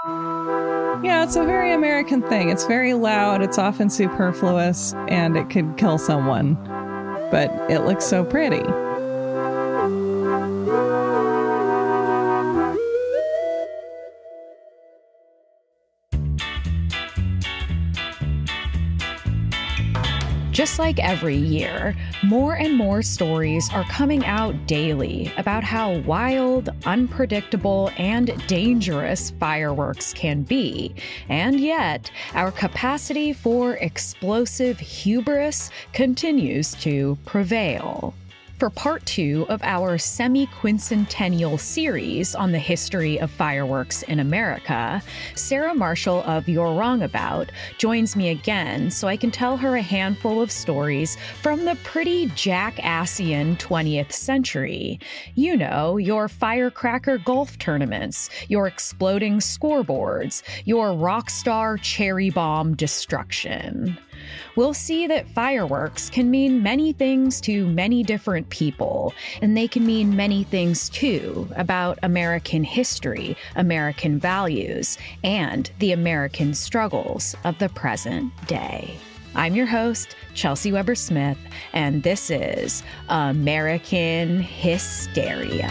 Yeah, it's a very American thing. It's very loud, it's often superfluous, and it could kill someone. But it looks so pretty. Just like every year, more and more stories are coming out daily about how wild, unpredictable, and dangerous fireworks can be. And yet, our capacity for explosive hubris continues to prevail. For part 2 of our semiquincentennial series on the history of fireworks in America, Sarah Marshall of You're Wrong About joins me again so I can tell her a handful of stories from the pretty Jackassian 20th century. You know, your firecracker golf tournaments, your exploding scoreboards, your rockstar cherry bomb destruction. We'll see that fireworks can mean many things to many different people, and they can mean many things too about American history, American values, and the American struggles of the present day. I'm your host, Chelsey Weber-Smith, and this is American Hysteria.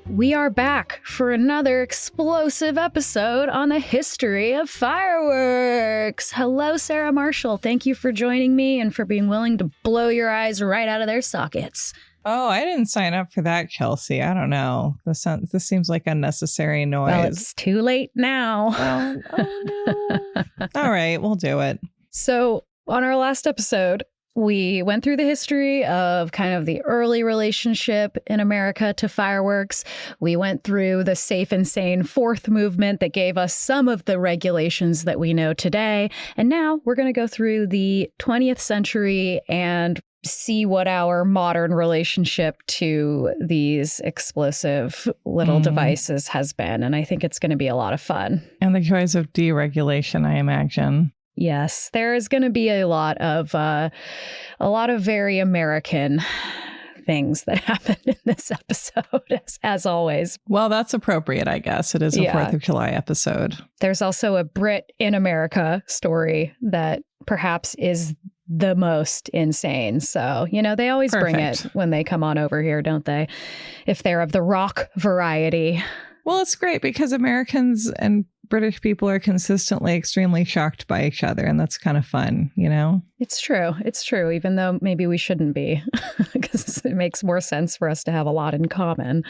We are back for another explosive episode on the history of fireworks. Hello, Sarah Marshall. Thank you for joining me and for being willing to blow your eyes right out of their sockets. Oh, I didn't sign up for that, Chelsey. I don't know. This seems like unnecessary noise. Well, it's too late now. Oh no. All right, we'll do it. So on our last episode, we went through the history of kind of the early relationship in America to fireworks. We went through the safe and sane fourth movement that gave us some of the regulations that we know today. And now we're going to go through the 20th century and see what our modern relationship to these explosive little devices has been. And I think it's going to be a lot of fun. And the joys of deregulation, I imagine. Yes, there is going to be a lot of very American things that happen in this episode, as always. Well, that's appropriate, I guess. It is a 4th of July episode. There's also a Brit in America story that perhaps is the most insane. So, you know, they always bring it when they come on over here, don't they? If they're of the rock variety. Well, it's great because Americans and British people are consistently extremely shocked by each other, and that's kind of fun, you know? It's true. It's true, even though maybe we shouldn't be, because it makes more sense for us to have a lot in common.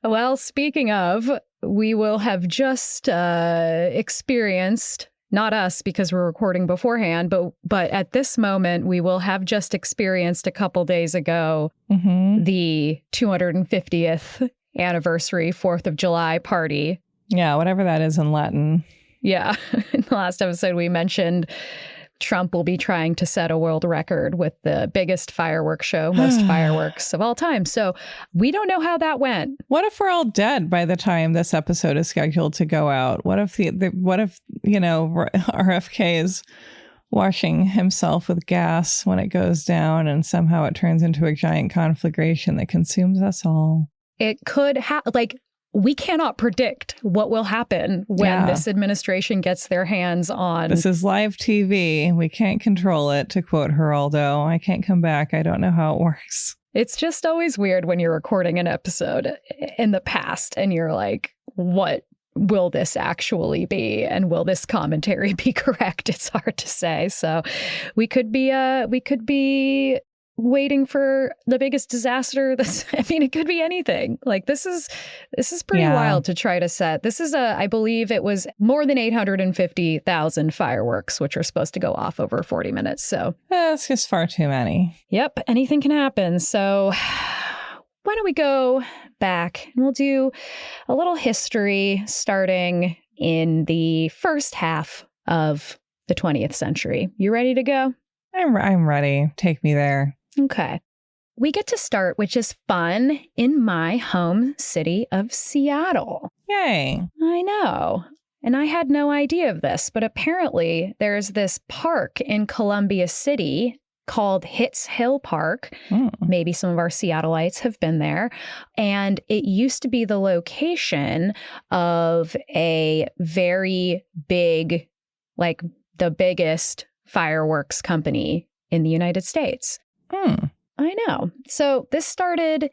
Well, speaking of, we will have just experienced, not us because we're recording beforehand, but at this moment, we will have just experienced a couple days ago the 250th anniversary 4th of July party. Yeah, whatever that is in Latin. Yeah. In the last episode, we mentioned Trump will be trying to set a world record with the biggest fireworks show, most fireworks of all time. So we don't know how that went. What if we're all dead by the time this episode is scheduled to go out? What if RFK is washing himself with gas when it goes down and somehow it turns into a giant conflagration that consumes us all? It could we cannot predict what will happen when this administration gets their hands on. This is live TV. We can't control it, to quote Geraldo. I can't come back. I don't know how it works. It's just always weird when you're recording an episode in the past and you're like, what will this actually be? And will this commentary be correct? It's hard to say. So we could be waiting for the biggest disaster. It could be anything. Like this is pretty wild to try to set. This is I believe it was more than 850,000 fireworks, which are supposed to go off over 40 minutes. So that's just far too many. Yep. Anything can happen. So why don't we go back and we'll do a little history starting in the first half of the 20th century. You ready to go? I'm ready. Take me there. Okay. We get to start, which is fun, in my home city of Seattle. Yay. I know. And I had no idea of this, but apparently there's this park in Columbia City called Hits Hill Park. Maybe some of our Seattleites have been there. And it used to be the location of a very big, like the biggest fireworks company in the United States. I know. So this started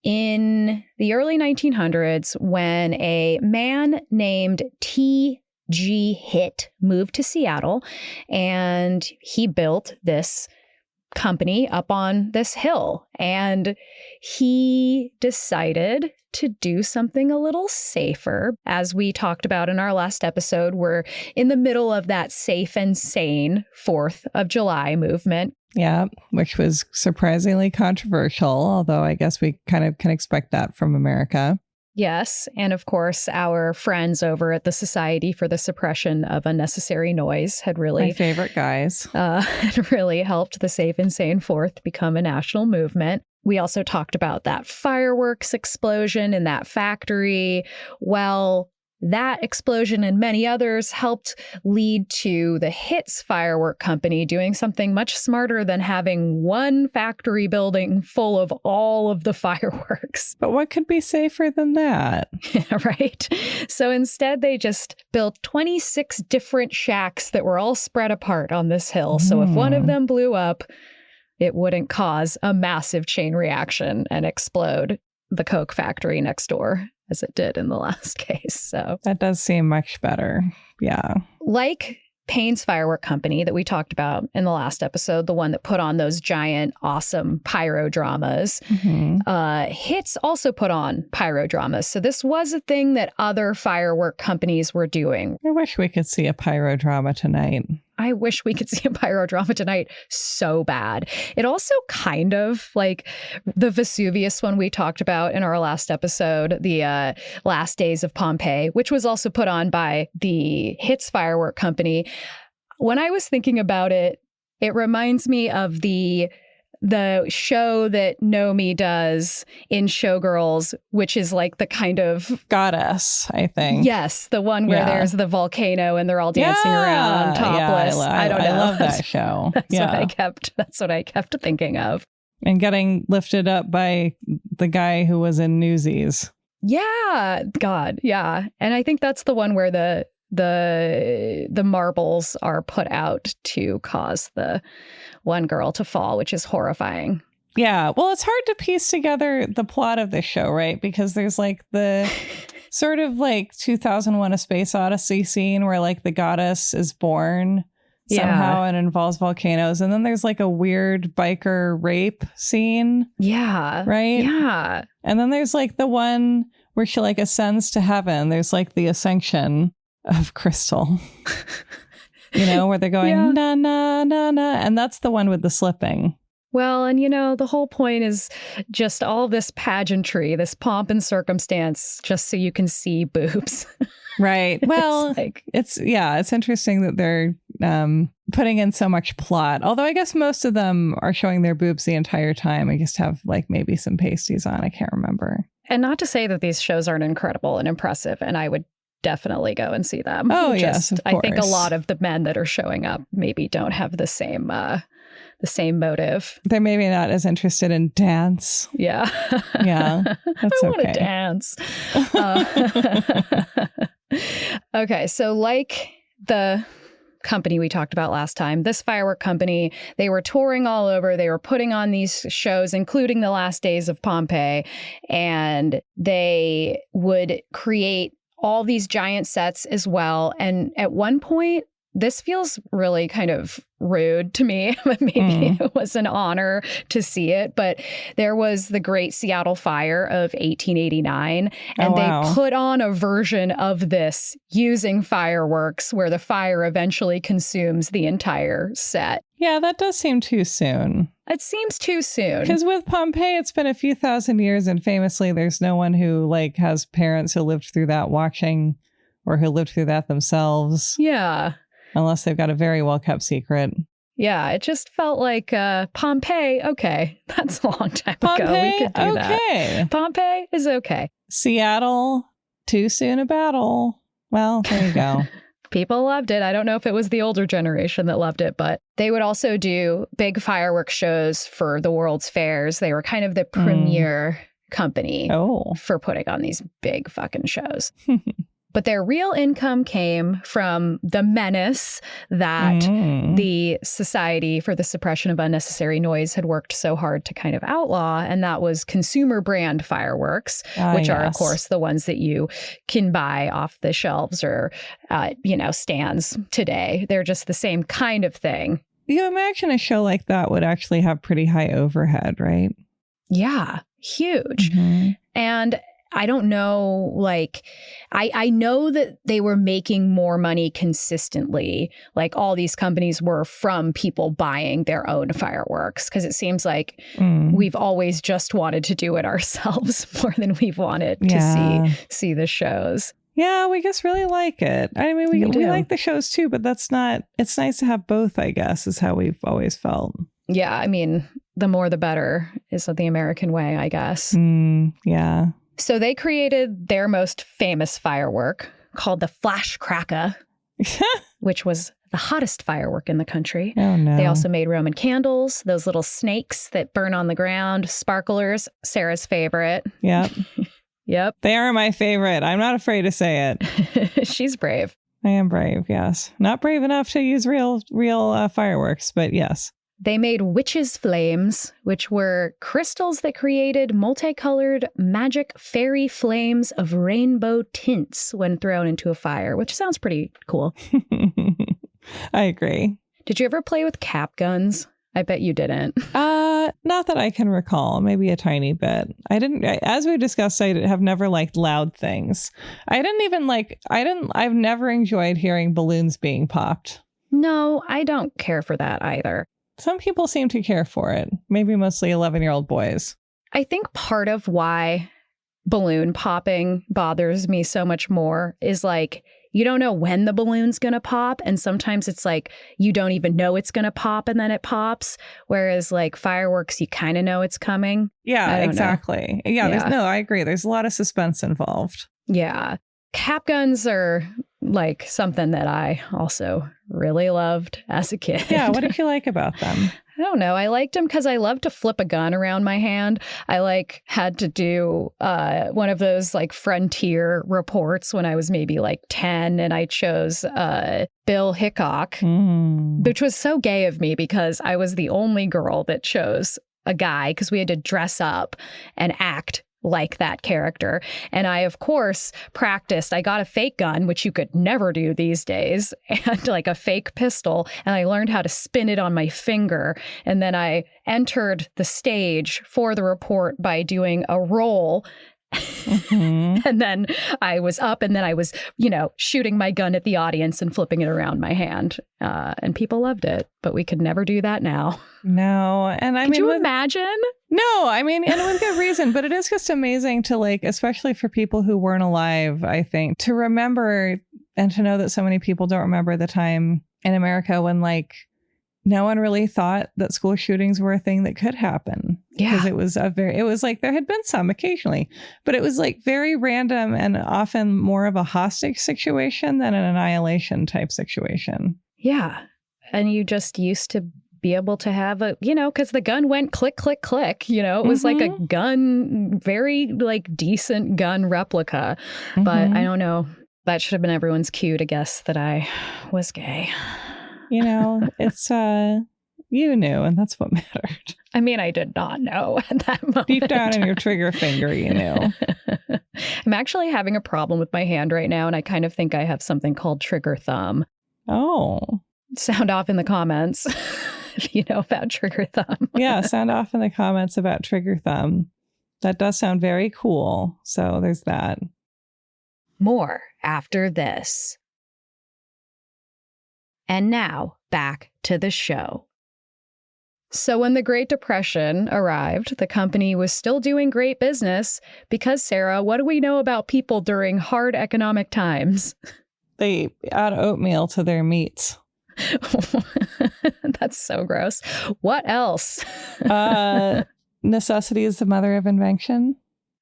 in the early 1900s when a man named T.G. Hitt moved to Seattle, and he built this company up on this hill. And he decided to do something a little safer. As we talked about in our last episode, we're in the middle of that safe and sane 4th of July movement. Yeah, which was surprisingly controversial, although I guess we kind of can expect that from America. Yes. And of course, our friends over at the Society for the Suppression of Unnecessary Noise had really... My favorite guys. Had really helped the Safe and Sane 4th become a national movement. We also talked about that fireworks explosion in that factory. Well, that explosion and many others helped lead to the Hitts Firework Company doing something much smarter than having one factory building full of all of the fireworks. But what could be safer than that? Right? So instead, they just built 26 different shacks that were all spread apart on this hill. So if one of them blew up, it wouldn't cause a massive chain reaction and explode the Coke factory next door, as it did in the last case. So that does seem much better. Yeah. Like Payne's Firework Company that we talked about in the last episode, the one that put on those giant, awesome pyro dramas, Hitts also put on pyro dramas. So this was a thing that other firework companies were doing. I wish we could see a pyro drama tonight. I wish we could see a pyro drama tonight so bad. It also kind of like the Vesuvius one we talked about in our last episode, the Last Days of Pompeii, which was also put on by the Hitts Firework Company. When I was thinking about it, it reminds me of the show that Nomi does in Showgirls, which is like the kind of Goddess, I think. Yes, the one where there's the volcano and they're all dancing around topless. I don't know. I love that show. That's what I kept thinking of. And getting lifted up by the guy who was in Newsies. Yeah, God, yeah. And I think that's the one where the marbles are put out to cause the one girl to fall, which is horrifying. Yeah. Well, it's hard to piece together the plot of this show, right? Because there's like the sort of like 2001: A Space Odyssey scene where like the goddess is born somehow and involves volcanoes. And then there's like a weird biker rape scene. Yeah. Right? Yeah. And then there's like the one where she like ascends to heaven. There's like the ascension of Crystal, you know, where they're going na na na na, and that's the one with the slipping. Well, and you know, the whole point is just all this pageantry, this pomp and circumstance, just so you can see boobs. Right. Well, it's interesting that they're putting in so much plot. Although I guess most of them are showing their boobs the entire time. I just have like maybe some pasties on. I can't remember. And not to say that these shows aren't incredible and impressive, and I would definitely go and see them. Oh, yes, of course. I think a lot of the men that are showing up maybe don't have the same motive. They're maybe not as interested in dance. Yeah. Yeah. That's I want to dance. Okay. So like the company we talked about last time, this firework company, they were touring all over. They were putting on these shows, including the Last Days of Pompeii, and they would create all these giant sets as well. And at one point, this feels really kind of rude to me, but maybe it was an honor to see it. But there was the Great Seattle Fire of 1889, and they put on a version of this using fireworks where the fire eventually consumes the entire set. Yeah, that does seem too soon. It seems too soon. Because with Pompeii, it's been a few thousand years, and famously, there's no one who like has parents who lived through that watching or who lived through that themselves. Yeah. Unless they've got a very well-kept secret. Yeah, it just felt like Pompeii, okay. That's a long time ago. We could do that. Pompeii is okay. Seattle, too soon a battle. Well, there you go. People loved it. I don't know if it was the older generation that loved it, but they would also do big fireworks shows for the World's Fairs. They were kind of the premier company for putting on these big fucking shows. But their real income came from the menace that the Society for the Suppression of Unnecessary Noise had worked so hard to kind of outlaw. And that was consumer brand fireworks, which are, of course, the ones that you can buy off the shelves or, stands today. They're just the same kind of thing. You imagine a show like that would actually have pretty high overhead, right? Yeah, huge. And I don't know, I know that they were making more money consistently, like all these companies were, from people buying their own fireworks, because it seems like we've always just wanted to do it ourselves more than we've wanted to see the shows. Yeah, we just really like it. I mean, we like the shows too, but it's nice to have both, I guess, is how we've always felt. Yeah, I mean, the more the better is the American way, I guess. Yeah. So they created their most famous firework called the firecracker, which was the hottest firework in the country. Oh, no. They also made Roman candles, those little snakes that burn on the ground, sparklers, Sarah's favorite. Yep. Yep. They are my favorite. I'm not afraid to say it. She's brave. I am brave, yes. Not brave enough to use real fireworks, but yes. They made witches' flames, which were crystals that created multicolored magic fairy flames of rainbow tints when thrown into a fire, which sounds pretty cool. I agree. Did you ever play with cap guns? I bet you didn't. Not that I can recall. Maybe a tiny bit. As we discussed, I have never liked loud things. I've never enjoyed hearing balloons being popped. No, I don't care for that either. Some people seem to care for it. Maybe mostly 11-year-old boys. I think part of why balloon popping bothers me so much more is you don't know when the balloon's going to pop. And sometimes it's you don't even know it's going to pop and then it pops. Whereas fireworks, you kind of know it's coming. Yeah, exactly. Yeah, I agree. There's a lot of suspense involved. Yeah. Cap guns are something that I also really loved as a kid. Yeah, what did you like about them? I don't know. I liked them because I loved to flip a gun around my hand. I had to do one of those frontier reports when I was maybe 10, and I chose Bill Hickok, which was so gay of me because I was the only girl that chose a guy because we had to dress up and act like that character. And I, of course, practiced. I got a fake gun, which you could never do these days, and a fake pistol. And I learned how to spin it on my finger. And then I entered the stage for the report by doing a roll. And then I was up, and then I was, shooting my gun at the audience and flipping it around my hand. And people loved it, but we could never do that now. No. And Could you imagine? No, I mean, and with good reason, but it is just amazing to especially for people who weren't alive, I think, to remember and to know that so many people don't remember the time in America when no one really thought that school shootings were a thing that could happen. Yeah. Because it was there had been some occasionally, but it was very random and often more of a hostage situation than an annihilation type situation. Yeah. And you just used to be able to have because the gun went click, click, click, it was a gun, very decent gun replica. But I don't know. That should have been everyone's cue to guess that I was gay. It's, you knew, and that's what mattered. I mean, I did not know at that moment. Deep down in your trigger finger, you knew. I'm actually having a problem with my hand right now, and I kind of think I have something called trigger thumb. Oh. Sound off in the comments if you know about trigger thumb. Yeah, sound off in the comments about trigger thumb. That does sound very cool. So there's that. More after this. And now, back to the show. So when the Great Depression arrived, the company was still doing great business because, Sarah, what do we know about people during hard economic times? They add oatmeal to their meats. That's so gross. What else? Necessity is the mother of invention.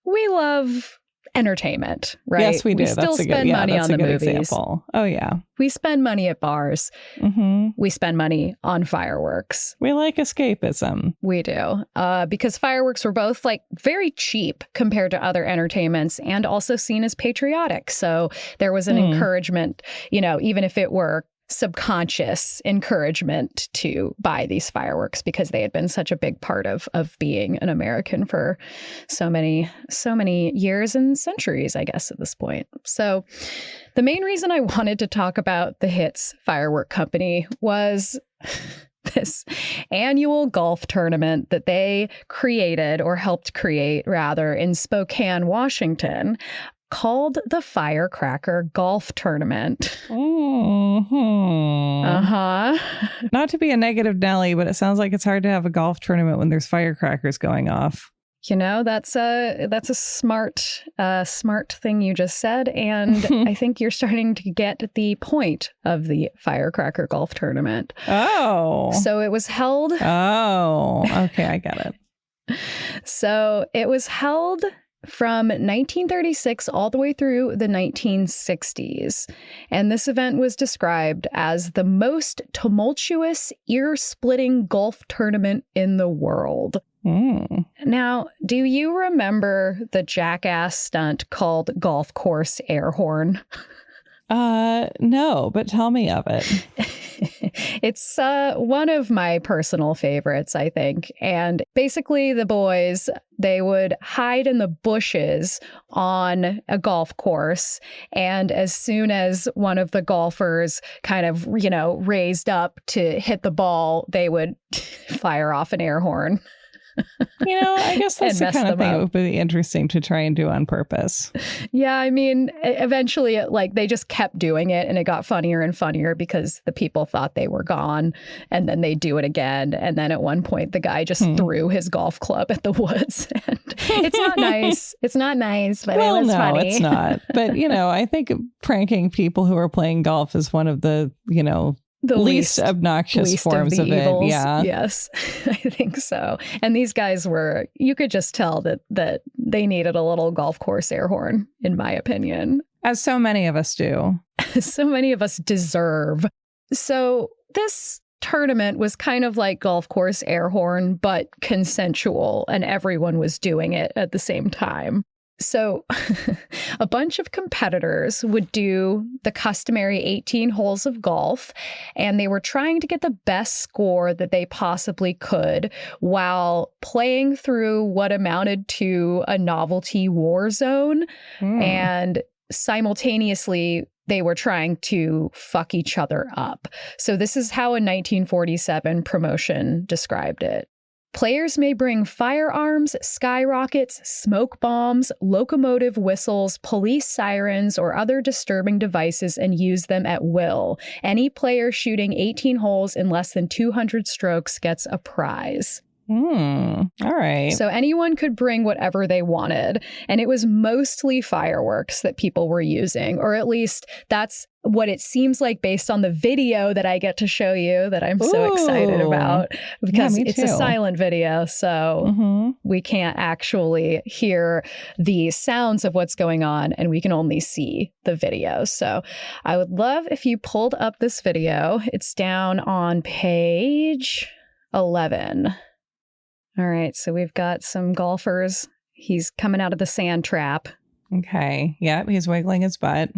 We love entertainment, right? Yes, we do. We still spend money on the movies. Example. Oh, yeah. We spend money at bars. We spend money on fireworks. We like escapism. We do. Because fireworks were both like very cheap compared to other entertainments and also seen as patriotic. So there was an encouragement, you know, even if it were subconscious encouragement to buy these fireworks because they had been such a big part of being an American for so many years and centuries, I guess, at this point. So the main reason I wanted to talk about the Hits Firework Company was this annual golf tournament that they created, or helped create rather, in Spokane, Washington, called the Firecracker Golf Tournament. Not to be a negative Nelly, but it sounds like it's hard to have a golf tournament when there's firecrackers going off. You know, that's a smart thing you just said, and I think you're starting to get the point of the Firecracker Golf Tournament. Oh, so it was held. Oh, okay, I get it. So it was held from 1936 all the way through the 1960s. And this event was described as the most tumultuous, ear-splitting golf tournament in the world. Now, do you remember the Jackass stunt called Golf Course Air Horn? No, but tell me of it. It's one of my personal favorites, I think. And basically the boys, they would hide in the bushes on a golf course. And as soon as one of the golfers kind of, you know, raised up to hit the ball, they would fire off an air horn. You know, I guess that's the kind of thing that would be interesting to try and do on purpose. Yeah, I mean, eventually, like, they just kept doing it, and it got funnier and funnier because the people thought they were gone, and then they do it again. And then at one point, the guy just threw his golf club at the woods. And it's not nice. It's not nice, but it was funny. It's not. But, you know, I think pranking people who are playing golf is one of the, you know, the least obnoxious forms of it. Yeah. Yes, I think so. And these guys were, you could just tell that they needed a little golf course air horn, in my opinion. As so many of us do. So many of us deserve. So this tournament was kind of like golf course air horn, but consensual, and everyone was doing it at the same time. So a bunch of competitors would do the customary 18 holes of golf, and they were trying to get the best score that they possibly could while playing through what amounted to a novelty war zone. And simultaneously, they were trying to fuck each other up. So this is how a 1947 promotion described it. Players may bring firearms, skyrockets, smoke bombs, locomotive whistles, police sirens, or other disturbing devices and use them at will. Any player shooting 18 holes in less than 200 strokes gets a prize. All right. So anyone could bring whatever they wanted. And it was mostly fireworks that people were using, or at least that's what it seems like based on the video that I get to show you that I'm so excited about, because it's a silent video. So we can't actually hear the sounds of what's going on, and we can only see the video. So I would love if you pulled up this video. It's down on page 11. All right, so we've got some golfers. He's coming out of the sand trap. Okay. Yep, he's wiggling his butt.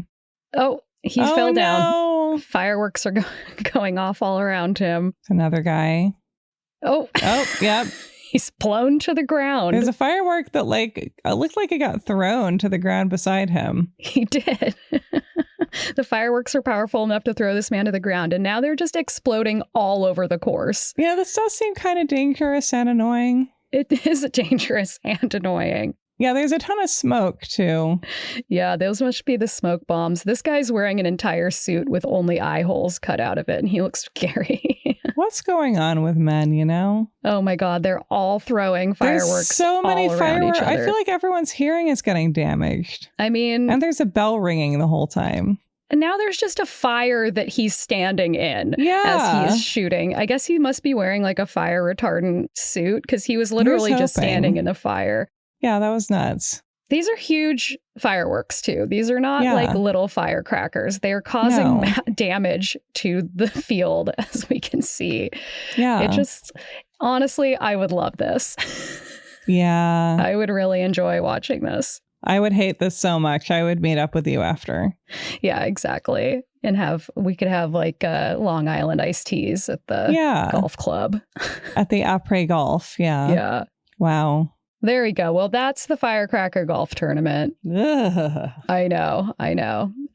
Oh, he fell down. Fireworks are going off all around him. It's another guy. Oh, yep. He's blown to the ground. There's a firework that looked like it got thrown to the ground beside him. He did. The fireworks are powerful enough to throw this man to the ground, and now they're just exploding all over the course. Yeah, this does seem kind of dangerous and annoying. It is dangerous and annoying. Yeah, there's a ton of smoke, too. Yeah, those must be the smoke bombs. This guy's wearing an entire suit with only eye holes cut out of it, and he looks scary. What's going on with men, you know? Oh my God, they're all throwing fireworks. There's so many fireworks. I feel like everyone's hearing is getting damaged. I mean... And there's a bell ringing the whole time. And now there's just a fire that he's standing in as he's shooting. I guess he must be wearing like a fire retardant suit, because he was literally just standing in a fire. Yeah, that was nuts. These are huge fireworks, too. These are not like little firecrackers. They're causing damage to the field, as we can see. Yeah. It just, honestly, I would love this. Yeah. I would really enjoy watching this. I would hate this so much. I would meet up with you after. Yeah, exactly. And we could have like Long Island iced teas at the golf club. At the après golf. Yeah. Yeah. Wow. There we go. Well, that's the firecracker golf tournament. Ugh. I know.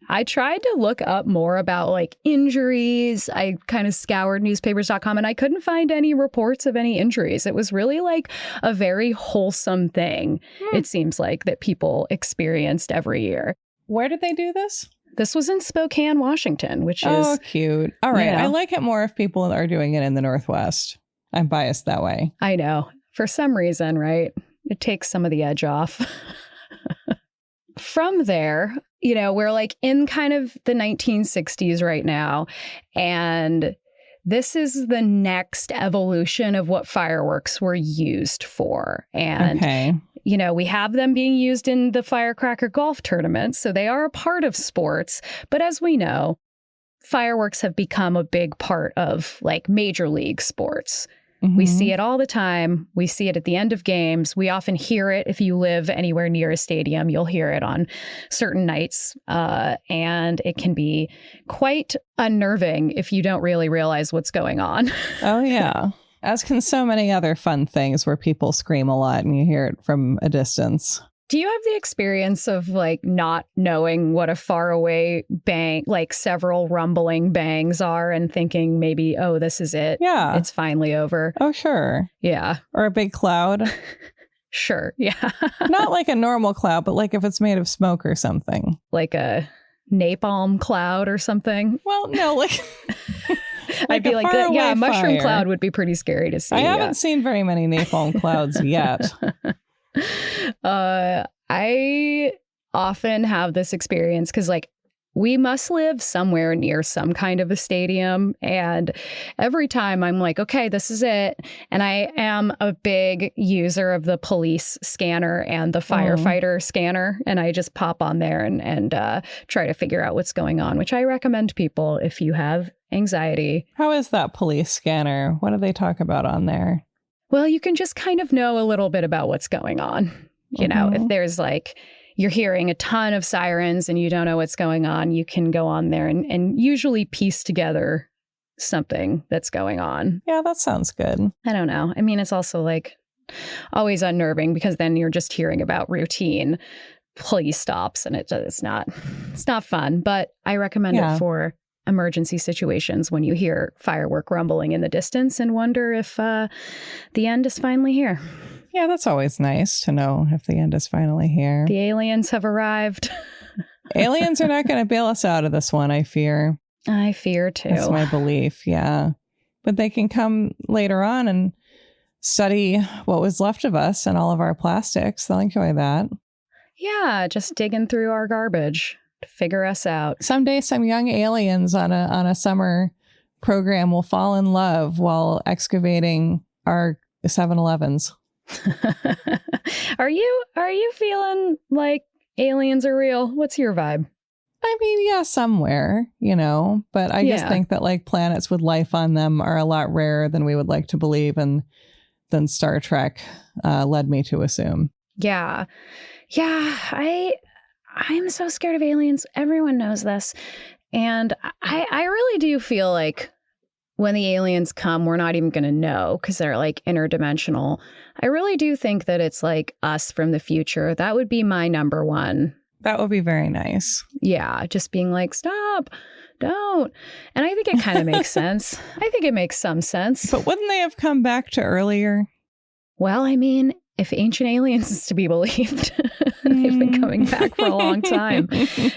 I tried to look up more about like injuries. I kind of scoured newspapers.com and I couldn't find any reports of any injuries. It was really like a very wholesome thing, it seems like, that people experienced every year. Where did they do this? This was in Spokane, Washington, which is cute. All right. I like it more if people are doing it in the Northwest. I'm biased that way. I know. For some reason, right? It takes some of the edge off. From there, we're like in kind of the 1960s right now. And this is the next evolution of what fireworks were used for. And, we have them being used in the firecracker golf tournaments. So they are a part of sports. But as we know, fireworks have become a big part of like major league sports. We see it all the time. We see it at the end of games. We often hear it. If you live anywhere near a stadium, you'll hear it on certain nights. And it can be quite unnerving if you don't really realize what's going on. Oh, yeah. As can so many other fun things where people scream a lot and you hear it from a distance. Do you have the experience of like not knowing what a faraway bang, like several rumbling bangs are and thinking maybe, oh, this is it. Yeah. It's finally over. Oh, sure. Yeah. Or a big cloud. Sure. Yeah. Not like a normal cloud, but like if it's made of smoke or something. Like a napalm cloud or something. Well, no, like I'd be like, yeah, a mushroom cloud would be pretty scary to see. I haven't seen very many napalm clouds yet. I often have this experience because like we must live somewhere near some kind of a stadium. And every time I'm like, okay, this is it. And I am a big user of the police scanner and the firefighter scanner. And I just pop on there and try to figure out what's going on, which I recommend people if you have anxiety. How is that police scanner? What do they talk about on there? Well, you can just kind of know a little bit about what's going on. You know, if there's like, you're hearing a ton of sirens and you don't know what's going on, you can go on there and usually piece together something that's going on. Yeah, that sounds good. I don't know. I mean, it's also like always unnerving because then you're just hearing about routine police stops and it's not fun. But I recommend it for emergency situations when you hear firework rumbling in the distance and wonder if the end is finally here. Yeah, that's always nice to know if the end is finally here. The aliens have arrived. Aliens are not going to bail us out of this one, I fear. I fear too. That's my belief, yeah. But they can come later on and study what was left of us and all of our plastics. They'll enjoy that. Yeah, just digging through our garbage to figure us out. Someday some young aliens on a summer program will fall in love while excavating our 7-Elevens. Are you feeling like aliens are real? What's your vibe? I mean, yeah, somewhere, but I just think that like planets with life on them are a lot rarer than we would like to believe and than Star Trek led me to assume. Yeah. I'm so scared of aliens. Everyone knows this. And I really do feel like when the aliens come, we're not even going to know because they're like interdimensional. I really do think that it's like us from the future. That would be my number one. That would be very nice. Yeah, just being like, stop, don't. And I think it kind of makes sense. I think it makes some sense. But wouldn't they have come back to earlier? Well, I mean, if ancient aliens is to be believed, they've been coming back for a long time.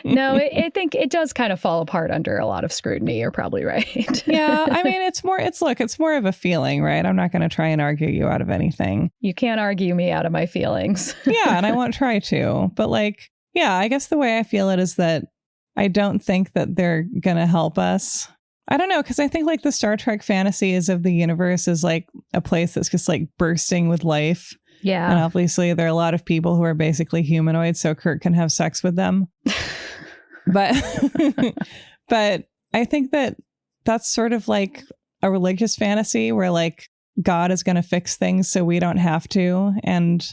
No, I think it does kind of fall apart under a lot of scrutiny. You're probably right. Yeah, I mean, it's more of a feeling, right? I'm not going to try and argue you out of anything. You can't argue me out of my feelings. Yeah, and I won't try to. But like, yeah, I guess the way I feel it is that I don't think that they're going to help us. I don't know, because I think like the Star Trek fantasies of the universe is like a place that's just like bursting with life. Yeah. And obviously there are a lot of people who are basically humanoids, so Kurt can have sex with them. But but I think that that's sort of like a religious fantasy where like God is going to fix things so we don't have to. And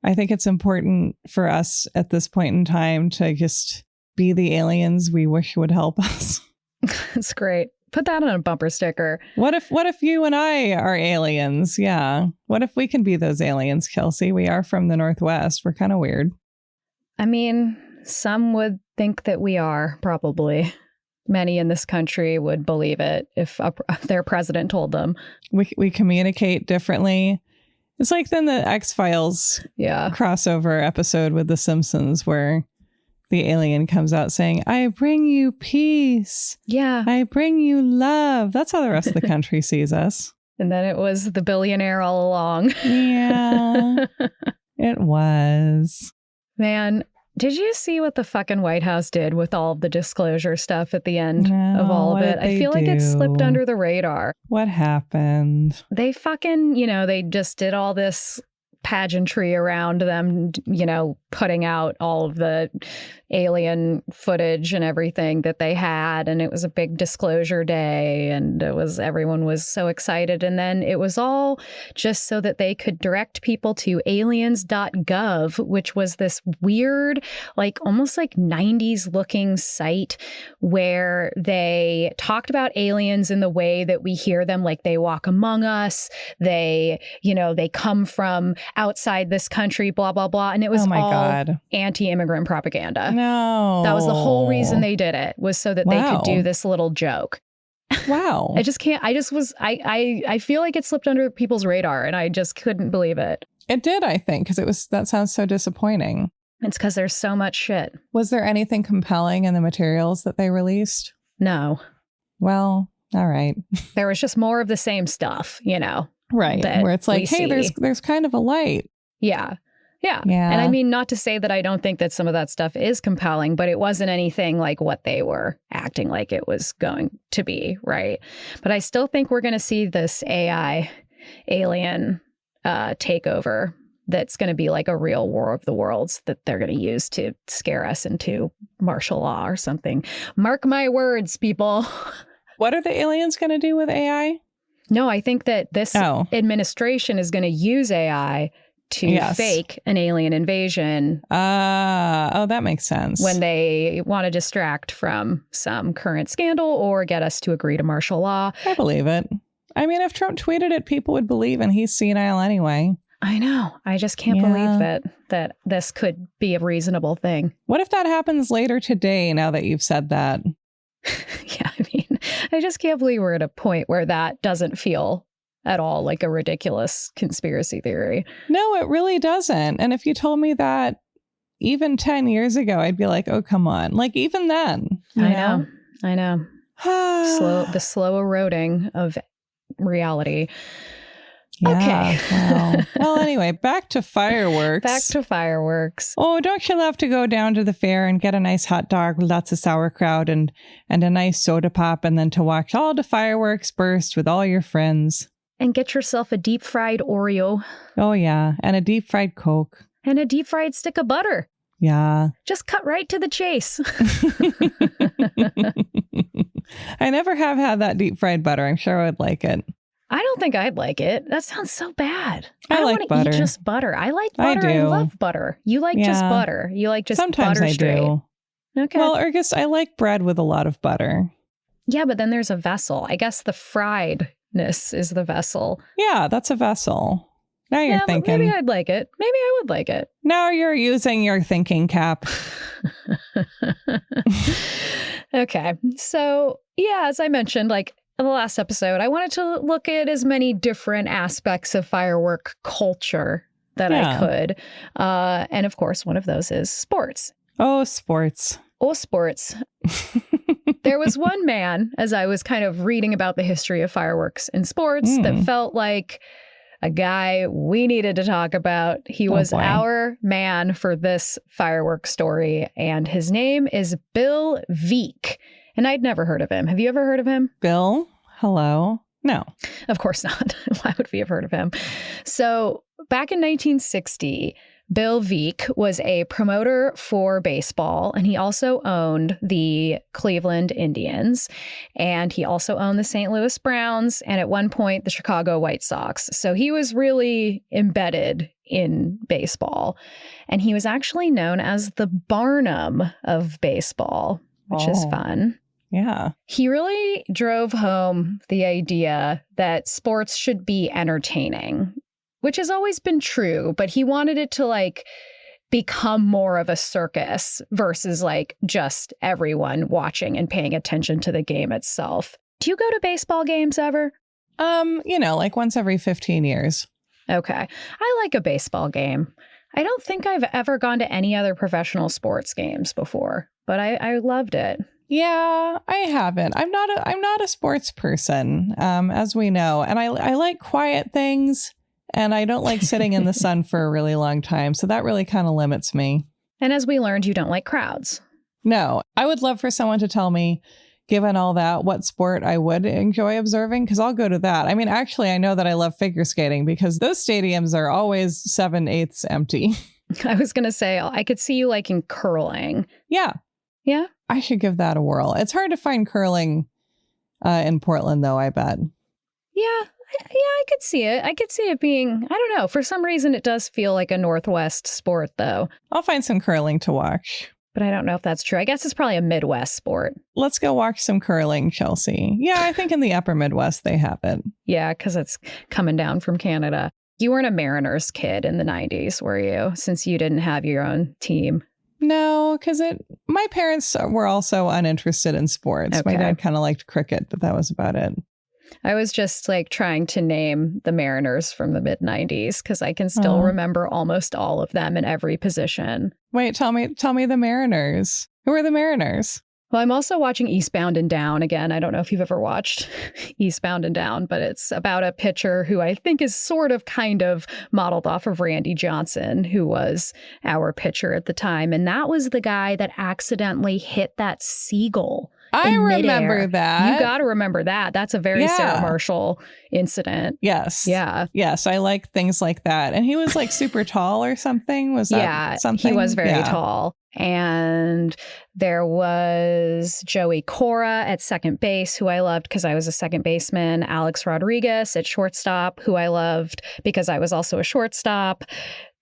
I think it's important for us at this point in time to just be the aliens we wish would help us. It's great. Put that on a bumper sticker. What if you and I are aliens? Yeah. What if we can be those aliens, Chelsey? We are from the Northwest. We're kind of weird. I mean, some would think that we are, probably. Many in this country would believe it if their president told them. We communicate differently. It's like then the X-Files crossover episode with The Simpsons where the alien comes out saying, I bring you peace. Yeah. I bring you love. That's how the rest of the country sees us. And then it was the billionaire all along. Yeah, it was. Man, did you see what the fucking White House did with all of the disclosure stuff at the end of all of it? I feel like it slipped under the radar. What happened? They fucking, they just did all this pageantry around them, putting out all of the alien footage and everything that they had. And it was a big disclosure day and everyone was so excited. And then it was all just so that they could direct people to aliens.gov, which was this weird, like almost like 90s looking site where they talked about aliens in the way that we hear them, like they walk among us. They come from outside this country, blah, blah, blah. And it was anti-immigrant propaganda. No. That was the whole reason they did it, was so that they could do this little joke. Wow. I feel like it slipped under people's radar and I just couldn't believe it. It did, I think, because that sounds so disappointing. It's because there's so much shit. Was there anything compelling in the materials that they released? No. Well, all right. There was just more of the same stuff, Right. Where it's like, hey, there's kind of a light. Yeah. And I mean, not to say that I don't think that some of that stuff is compelling, but it wasn't anything like what they were acting like it was going to be, right? But I still think we're going to see this AI alien takeover that's going to be like a real war of the worlds that they're going to use to scare us into martial law or something. Mark my words, people. What are the aliens going to do with AI? No, I think that this administration is going to use AI to fake an alien invasion. That makes sense. When they want to distract from some current scandal or get us to agree to martial law. I believe it. I mean, if Trump tweeted it, people would believe, and he's senile anyway. I know. I just can't believe that this could be a reasonable thing. What if that happens later today, now that you've said that? Yeah, I mean, I just can't believe we're at a point where that doesn't feel at all like a ridiculous conspiracy theory. No, it really doesn't. And if you told me that even 10 years ago, I'd be like, oh, come on. Like even then. I know. The slow eroding of reality. Yeah, okay. Well, anyway, back to fireworks. Oh, don't you love to go down to the fair and get a nice hot dog with lots of sauerkraut and a nice soda pop, and then to watch all the fireworks burst with all your friends? And get yourself a deep fried Oreo. Oh, yeah. And a deep fried Coke. And a deep fried stick of butter. Yeah. Just cut right to the chase. I never have had that deep fried butter. I'm sure I would like it. I don't think I'd like it. That sounds so bad. I don't like want butter. to eat just butter. I like butter. I love butter. You like just butter. You like just sometimes butter straight. I do. Okay. Well, I guess I like bread with a lot of butter. Yeah, but then there's a vessel. I guess the friedness is the vessel. Yeah, that's a vessel. Now you're thinking. Maybe I'd like it. Maybe I would like it. Now you're using your thinking cap. Okay. So, yeah, as I mentioned, like in the last episode, I wanted to look at as many different aspects of firework culture that I could. And of course, one of those is sports. Oh, sports. There was one man, as I was kind of reading about the history of fireworks in sports, that felt like a guy we needed to talk about. He was our man for this fireworks story, and his name is Bill Veeck. And I'd never heard of him. Have you ever heard of him? Bill? Hello. No. Of course not. Why would we have heard of him? So back in 1960, Bill Veeck was a promoter for baseball, and he also owned the Cleveland Indians, and he also owned the St. Louis Browns, and at one point, the Chicago White Sox. So he was really embedded in baseball, and he was actually known as the Barnum of baseball, which is fun. Yeah. He really drove home the idea that sports should be entertaining, which has always been true, but he wanted it to like become more of a circus versus like just everyone watching and paying attention to the game itself. Do you go to baseball games ever? Like once every 15 years. Okay. I like a baseball game. I don't think I've ever gone to any other professional sports games before, but I loved it. Yeah, I haven't. I'm not a sports person, as we know, and I like quiet things. And I don't like sitting in the sun for a really long time. So that really kind of limits me. And as we learned, you don't like crowds. No, I would love for someone to tell me, given all that, what sport I would enjoy observing, because I'll go to that. I mean, actually, I know that I love figure skating because those stadiums are always 7/8 empty. I was going to say, I could see you liking curling. Yeah. Yeah. I should give that a whirl. It's hard to find curling in Portland, though, I bet. Yeah. I could see it. I could see it being, I don't know. For some reason, it does feel like a Northwest sport, though. I'll find some curling to watch. But I don't know if that's true. I guess it's probably a Midwest sport. Let's go watch some curling, Chelsey. Yeah, I think in the upper Midwest they have it. Yeah, because it's coming down from Canada. You weren't a Mariners kid in the 90s, were you? Since you didn't have your own team. No, because my parents were also uninterested in sports. Okay. My dad kind of liked cricket, but that was about it. I was just like trying to name the Mariners from the mid 90s because I can still remember almost all of them in every position. Wait, tell me the Mariners. Who are the Mariners? Well, I'm also watching Eastbound and Down again. I don't know if you've ever watched Eastbound and Down, but it's about a pitcher who I think is sort of kind of modeled off of Randy Johnson, who was our pitcher at the time. And that was the guy that accidentally hit that seagull. I remember that. You got to remember that. That's a very Sarah Marshall incident. Yes. Yeah. Yes. I like things like that. And he was like super tall or something. Was that something? He was very tall. And there was Joey Cora at second base, who I loved because I was a second baseman. Alex Rodriguez at shortstop, who I loved because I was also a shortstop.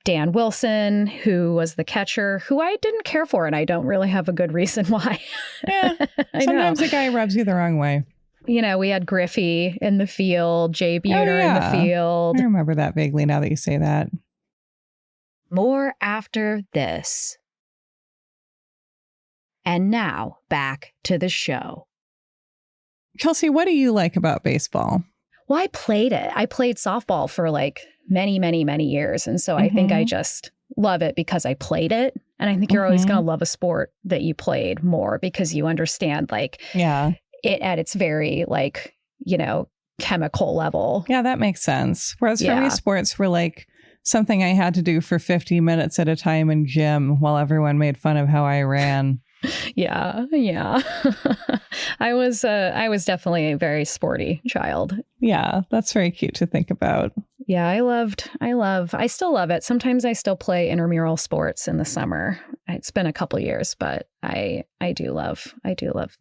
Dan Wilson, who was the catcher, who I didn't care for, and I don't really have a good reason why. Yeah, sometimes the guy rubs you the wrong way. You know, we had Griffey in the field, Jay Buhner in the field. I remember that vaguely now that you say that. More after this. And now, back to the show. Chelsey, what do you like about baseball? Well, I played it. I played softball for like many, many, many years. And so I think I just love it because I played it. And I think you're always going to love a sport that you played more because you understand like it at its very like, you know, chemical level. Yeah, that makes sense. Whereas for me, sports were like something I had to do for 50 minutes at a time in gym while everyone made fun of how I ran. Yeah. I was definitely a very sporty child. Yeah, that's very cute to think about. Yeah, I still love it. Sometimes I still play intramural sports in the summer. It's been a couple years, but I do love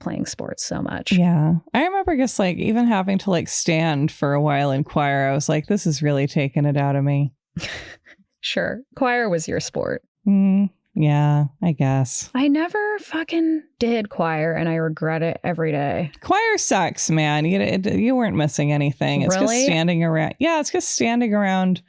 playing sports so much. Yeah. I remember just like even having to like stand for a while in choir. I was like, this is really taking it out of me. Sure. Choir was your sport. Yeah, I guess. I never fucking did choir and I regret it every day. Choir sucks, man. You weren't missing anything. It's really? Just standing around. Yeah, it's just standing around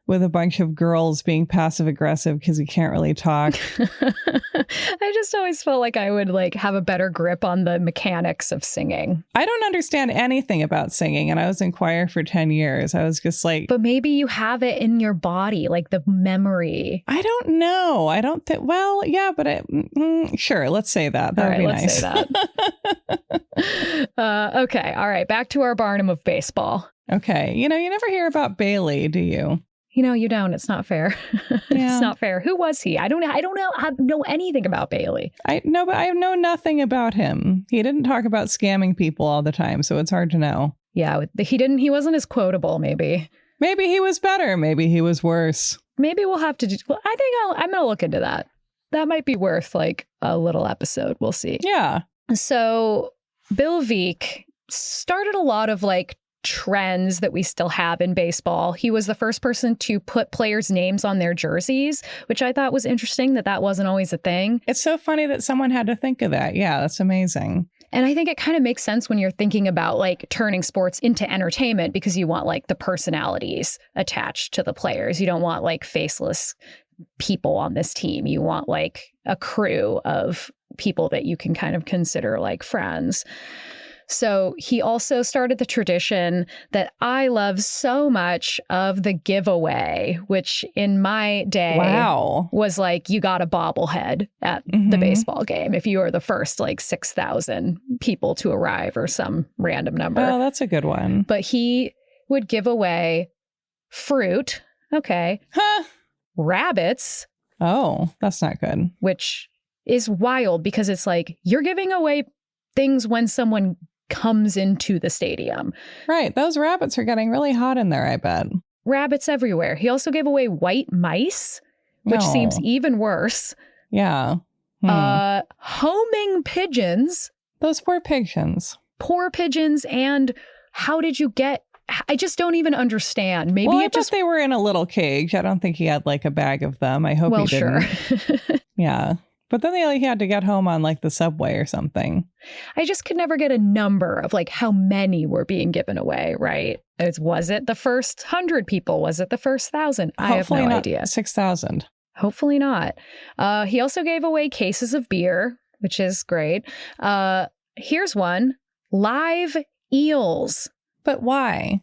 with a bunch of girls being passive aggressive because you can't really talk. I just always felt like I would like have a better grip on the mechanics of singing. I don't understand anything about singing, and I was in choir for 10 years. I was just like... But maybe you have it in your body, like the memory. I don't know. I don't think... Well, yeah, but sure, let's say that. That would be nice. Let's say that. Okay. All right. Back to our Barnum of baseball. Okay. You know, you never hear about Bailey, do you? You know, you don't. It's not fair. It's not fair. Who was he? I don't know anything about Bailey. I know, but I know nothing about him. He didn't talk about scamming people all the time, so it's hard to know. Yeah, he wasn't as quotable, maybe. Maybe he was better. Maybe he was worse. Maybe we'll have to well, I think I'm going to look into that. That might be worth like a little episode. We'll see. Yeah. So Bill Veeck started a lot of like trends that we still have in baseball. He was the first person to put players' names on their jerseys, which I thought was interesting that wasn't always a thing. It's so funny that someone had to think of that. Yeah, that's amazing. And I think it kind of makes sense when you're thinking about like turning sports into entertainment because you want like the personalities attached to the players. You don't want like faceless people on this team. You want like a crew of people that you can kind of consider like friends. So he also started the tradition that I love so much of the giveaway, which in my day was like you got a bobblehead at the baseball game if you were the first like 6,000 people to arrive or some random number. Oh, that's a good one. But he would give away fruit. Okay. Huh. Rabbits. Oh, that's not good. Which is wild because it's like you're giving away things when someone comes into the stadium. Right. Those rabbits are getting really hot in there, I bet. Rabbits everywhere. He also gave away white mice, which seems even worse. Yeah. Homing pigeons. Those poor pigeons. Poor pigeons. And how did you get... I just don't even understand. Maybe I just they were in a little cage. I don't think he had like a bag of them. I hope he didn't. Sure. Yeah. But then he had to get home on like the subway or something. I just could never get a number of like how many were being given away, right? Was it the first 100 people? Was it the first 1,000? I have no idea. 6,000. Hopefully not. He also gave away cases of beer, which is great. Here's one. Live eels. But why?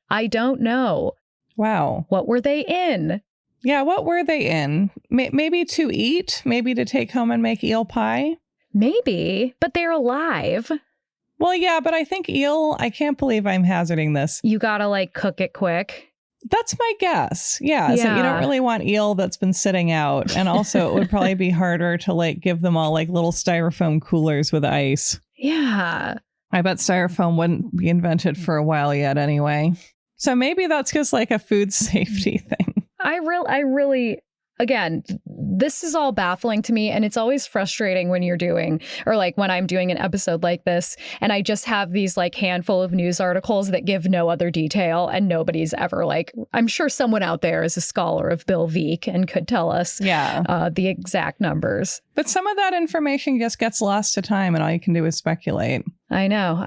I don't know. Wow. What were they in? Yeah, what were they in? Maybe to eat? Maybe to take home and make eel pie? Maybe, but they're alive. Well, yeah, but I think eel, I can't believe I'm hazarding this. You gotta like cook it quick. That's my guess. Yeah. So you don't really want eel that's been sitting out. And also it would probably be harder to like give them all like little styrofoam coolers with ice. Yeah. I bet styrofoam wouldn't be invented for a while yet anyway. So maybe that's just like a food safety thing. I really, again, this is all baffling to me. And it's always frustrating when you're doing, or like when I'm doing an episode like this, and I just have these like handful of news articles that give no other detail. And nobody's ever like, I'm sure someone out there is a scholar of Bill Veeck and could tell us the exact numbers. But some of that information just gets lost to time and all you can do is speculate. I know.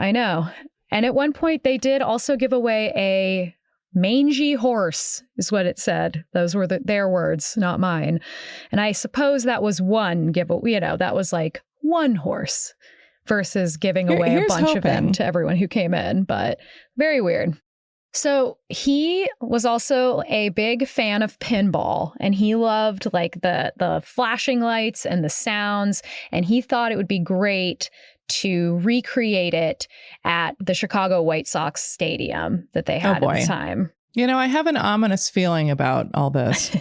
And at one point they did also give away a mangy horse, is what it said. Those were their words, not mine. And I suppose that was one giveaway, that was like one horse versus giving away a bunch of them to everyone who came in. But very weird. So he was also a big fan of pinball, and he loved like the flashing lights and the sounds. And he thought it would be great to recreate it at the Chicago White Sox stadium that they had at the time. I have an ominous feeling about all this.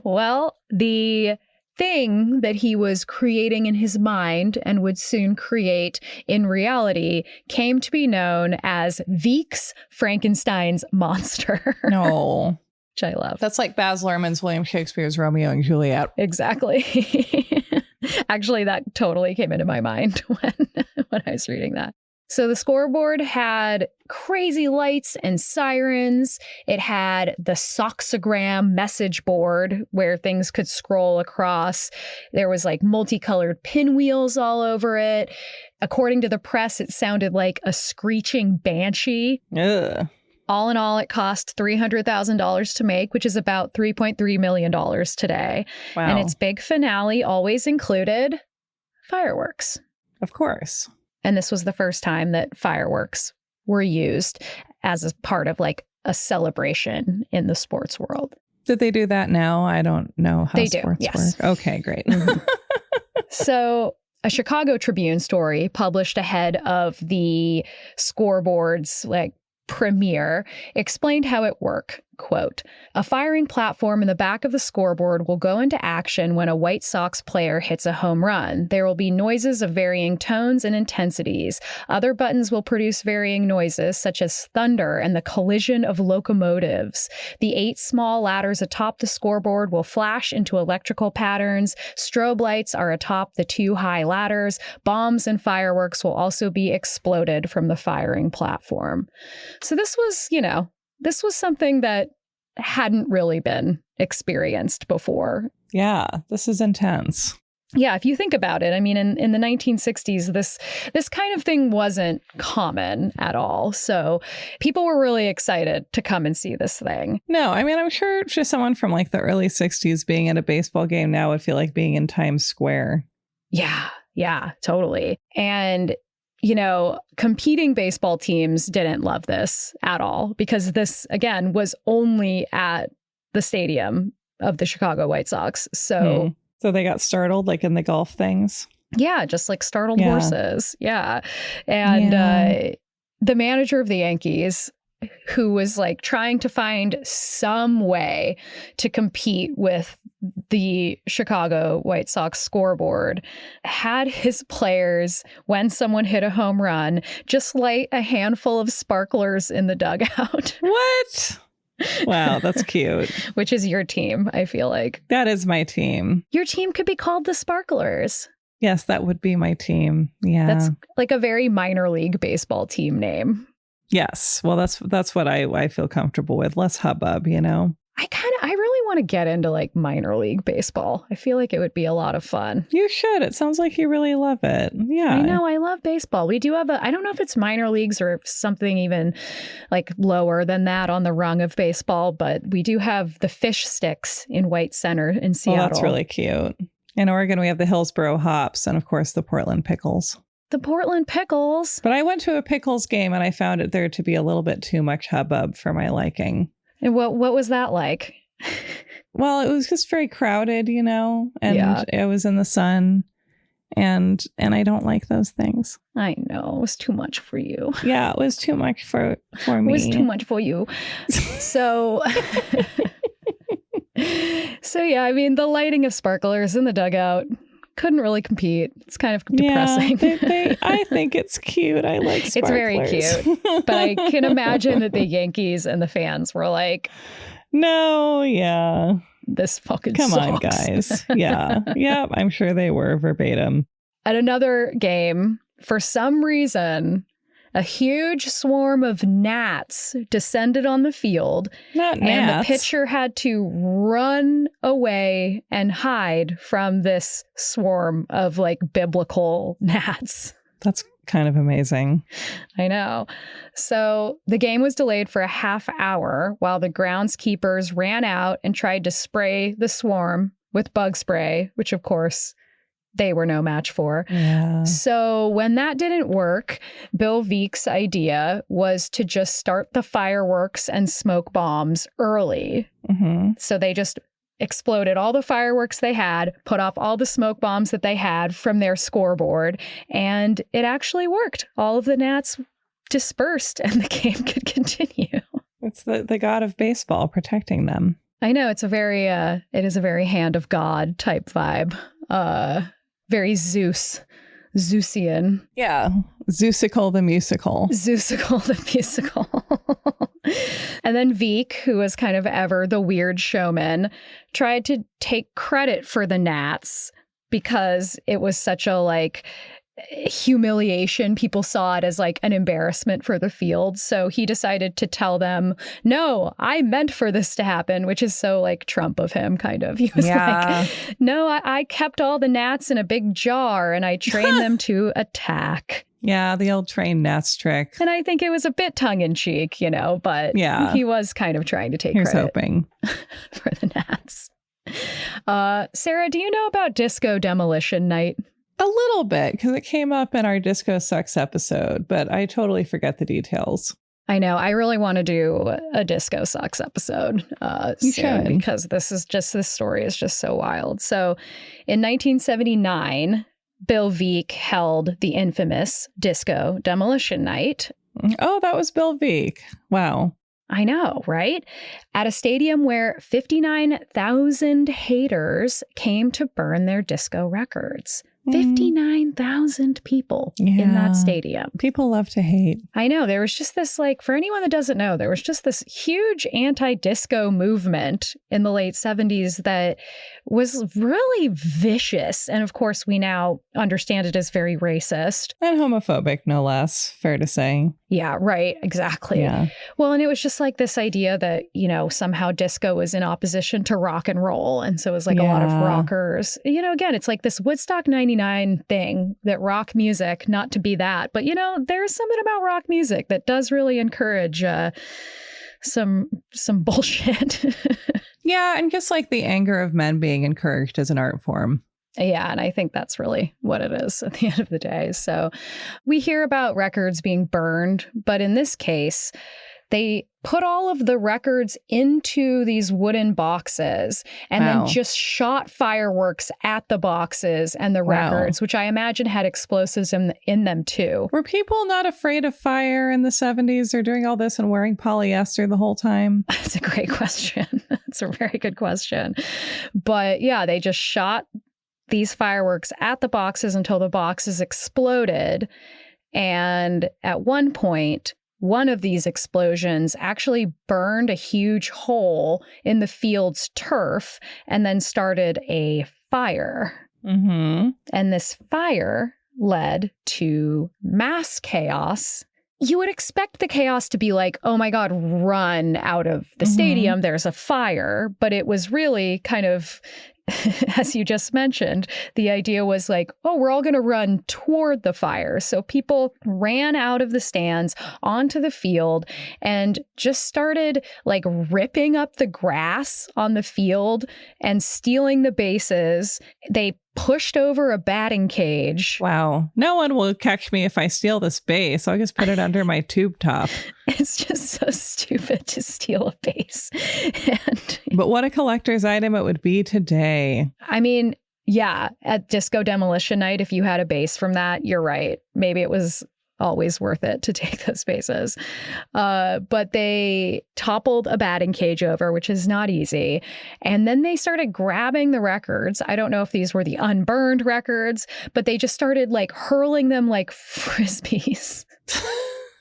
Well, the thing that he was creating in his mind and would soon create in reality came to be known as Veeck's Frankenstein's monster. No. Which I love. That's like Baz Luhrmann's William Shakespeare's Romeo and Juliet. Exactly. Actually, that totally came into my mind when I was reading that. So the scoreboard had crazy lights and sirens. It had the Soxogram message board where things could scroll across. There was like multicolored pinwheels all over it. According to the press, it sounded like a screeching banshee. Ugh. All in all, it cost $300,000 to make, which is about $3.3 million today. Wow. And its big finale always included fireworks. Of course. And this was the first time that fireworks were used as a part of like a celebration in the sports world. Did they do that now? I don't know how sports work. Okay, great. Mm-hmm. So a Chicago Tribune story published ahead of the scoreboards like premiere explained how it worked. Quote, a firing platform in the back of the scoreboard will go into action when a White Sox player hits a home run. There will be noises of varying tones and intensities. Other buttons will produce varying noises, such as thunder and the collision of locomotives. The 8 small ladders atop the scoreboard will flash into electrical patterns. Strobe lights are atop the 2 high ladders. Bombs and fireworks will also be exploded from the firing platform. So this was, this was something that hadn't really been experienced before. Yeah, this is intense. Yeah, if you think about it, I mean, in the 1960s, this kind of thing wasn't common at all. So people were really excited to come and see this thing. No, I mean, I'm sure just someone from like the early 60s being at a baseball game now would feel like being in Times Square. Yeah, totally. And competing baseball teams didn't love this at all because this, again, was only at the stadium of the Chicago White Sox. So they got startled like in the golf things. Yeah, just like startled horses. Yeah. And the manager of the Yankees, who was like trying to find some way to compete with the Chicago White Sox scoreboard, had his players, when someone hit a home run, just light a handful of sparklers in the dugout. What? Wow, that's cute. Which is your team, I feel like. That is my team. Your team could be called the Sparklers. Yes, that would be my team. Yeah. That's like a very minor league baseball team name. Yes. Well, that's what I feel comfortable with. Less hubbub, I really want to get into like minor league baseball. I feel like it would be a lot of fun. You should. It sounds like you really love it. Yeah. I know. I love baseball. We do have I don't know if it's minor leagues or something even like lower than that on the rung of baseball, but we do have the Fish Sticks in White Center in Seattle. Well, that's really cute. In Oregon, we have the Hillsboro Hops and, of course, the Portland Pickles. The Portland Pickles. But I went to a Pickles game and I found it there to be a little bit too much hubbub for my liking. And what was that like? Well, it was just very crowded, and it was in the sun, and I don't like those things. I know. It was too much for you. Yeah, it was too much for me. It was too much for you. So, yeah, I mean, the lighting of sparklers in the dugout couldn't really compete. It's kind of depressing. Yeah, I think it's cute. I like sparklers. It's very cute. But I can imagine that the Yankees and the fans were like, no, yeah. This fucking Come sucks. on, guys. Yeah. Yep. I'm sure they were verbatim. At another game, for some reason, a huge swarm of gnats descended on the field. Not gnats. And the pitcher had to run away and hide from this swarm of like biblical gnats. That's kind of amazing. I know. So the game was delayed for a half hour while the groundskeepers ran out and tried to spray the swarm with bug spray, which of course they were no match for. Yeah. So when that didn't work, Bill Veek's idea was to just start the fireworks and smoke bombs early. Mm-hmm. So they just exploded all the fireworks they had, put off all the smoke bombs that they had from their scoreboard, and it actually worked. All of the gnats dispersed and the game could continue. It's the god of baseball protecting them. I know, it is a very hand of God type vibe. Very Zeusian. Yeah. Zeusical the musical. Zeusical the musical. And then Veek, who was kind of ever the weird showman, tried to take credit for the gnats because it was such a like humiliation. People saw it as like an embarrassment for the field. So he decided to tell them, no, I meant for this to happen, which is so like Trump of him, kind of. He was like, no, I kept all the gnats in a big jar and I trained them to attack. Yeah, the old trained gnats trick. And I think it was a bit tongue in cheek, but he was kind of trying to take Here's credit hoping for the gnats. Sarah, do you know about Disco Demolition Night? A little bit, because it came up in our Disco Sucks episode, but I totally forget the details. I know. I really want to do a Disco Sucks episode soon, because this story is just so wild. So in 1979, Bill Veek held the infamous Disco Demolition Night. Oh, that was Bill Veek. Wow. I know, right? At a stadium where 59,000 haters came to burn their disco records. 59,000 people in that stadium. People love to hate. I know. There was just this, like, for anyone that doesn't know, there was just this huge anti-disco movement in the late 70s that was really vicious. And of course, we now understand it as very racist. And homophobic, no less, fair to say. Yeah, right. Exactly. Yeah. Well, and it was just like this idea that, you know, somehow disco was in opposition to rock and roll. And so it was like a lot of rockers, you know, again, it's like this Woodstock 99 thing that rock music, not to be that, but, you know, there's something about rock music that does really encourage some bullshit. Yeah. And just like the anger of men being encouraged as an art form. Yeah, and I think that's really what it is at the end of the day. So we hear about records being burned, but in this case, they put all of the records into these wooden boxes and then just shot fireworks at the boxes and the records, which I imagine had explosives in them too. Were people not afraid of fire in the 70s? They're doing all this and wearing polyester the whole time. That's a great question. That's a very good question. But yeah, they just shot these fireworks at the boxes until the boxes exploded. And at one point, one of these explosions actually burned a huge hole in the field's turf and then started a fire. Mm-hmm. And this fire led to mass chaos. You would expect the chaos to be like, oh my God, run out of the stadium. There's a fire. But it was really kind of, as you just mentioned, the idea was like, oh, we're all going to run toward the fire. So people ran out of the stands onto the field and just started like ripping up the grass on the field and stealing the bases. They pushed over a batting cage. Wow. No one will catch me if I steal this base. So I'll just put it under my tube top. It's just so stupid to steal a base. But what a collector's item it would be today. I mean, yeah, at Disco Demolition Night, if you had a base from that, you're right. Maybe it was always worth it to take those bases. But they toppled a batting cage over, which is not easy. And then they started grabbing the records. I don't know if these were the unburned records, but they just started like hurling them like frisbees.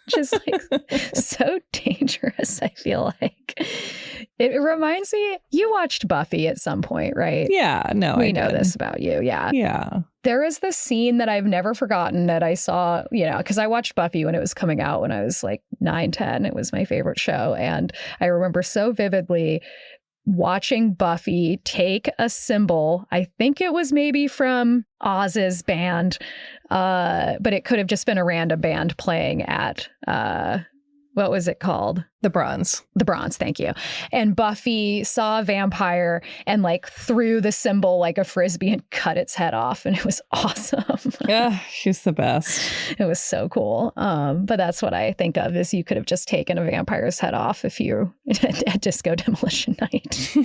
Just like so dangerous, I feel like. It reminds me, you watched Buffy at some point, right? Yeah, no, we know this about you. Yeah. Yeah. There is this scene that I've never forgotten that I saw, you know, because I watched Buffy when it was coming out when I was like 9, 10. It was my favorite show. And I remember so vividly watching Buffy take a cymbal. I think it was maybe from Oz's band, but it could have just been a random band playing at, what was it called? The Bronze. The Bronze, thank you. And Buffy saw a vampire and like threw the cymbal like a frisbee and cut its head off. And it was awesome. Yeah, she's the best. It was so cool. But that's what I think of is you could have just taken a vampire's head off if you at Disco Demolition Night.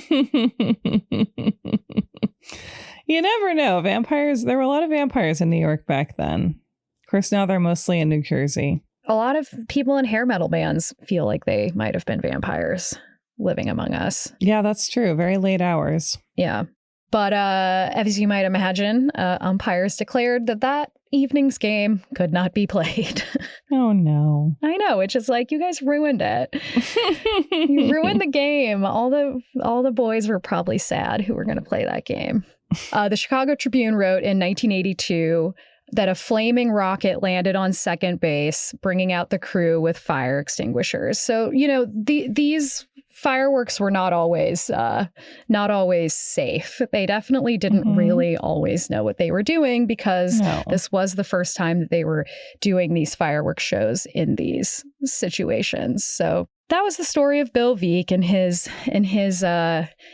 You never know. Vampires, there were a lot of vampires in New York back then. Of course, now they're mostly in New Jersey. A lot of people in hair metal bands feel like they might have been vampires living among us. Yeah, that's true. Very late hours. Yeah. But as you might imagine, umpires declared that evening's game could not be played. Oh, no. I know. It's just like, you guys ruined it. You ruined the game. All the boys were probably sad who were going to play that game. The Chicago Tribune wrote in 1982 that a flaming rocket landed on second base, bringing out the crew with fire extinguishers. So, you know, these fireworks were not always safe. They definitely didn't really always know what they were doing because this was the first time that they were doing these fireworks shows in these situations. So that was the story of Bill Veeck and his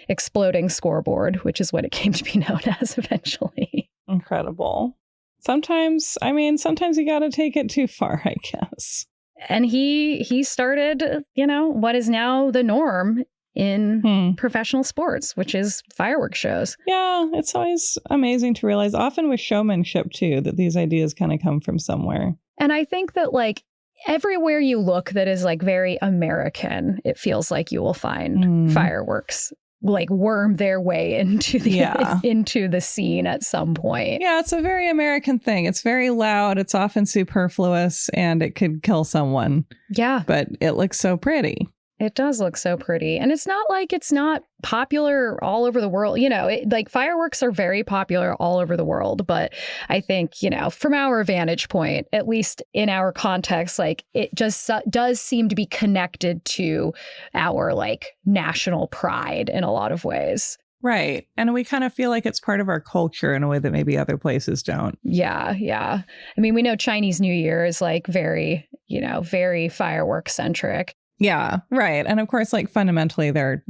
exploding scoreboard, which is what it came to be known as eventually. Incredible. Sometimes you got to take it too far, I guess. And he started, you know, what is now the norm in professional sports, which is fireworks shows. Yeah, it's always amazing to realize, often with showmanship too, that these ideas kind of come from somewhere. And I think that like everywhere you look that is like very American, it feels like you will find fireworks like worm their way into the into the scene at some point. Yeah, it's a very American thing. It's very loud. It's often superfluous and it could kill someone. Yeah. But it looks so pretty. It does look so pretty. And it's not like it's not popular all over the world. You know, like fireworks are very popular all over the world. But I think, you know, from our vantage point, at least in our context, like it just does seem to be connected to our like national pride in a lot of ways. Right. And we kind of feel like it's part of our culture in a way that maybe other places don't. Yeah. Yeah. I mean, we know Chinese New Year is like very, you know, very firework centric. Yeah, right. And of course, like fundamentally, they're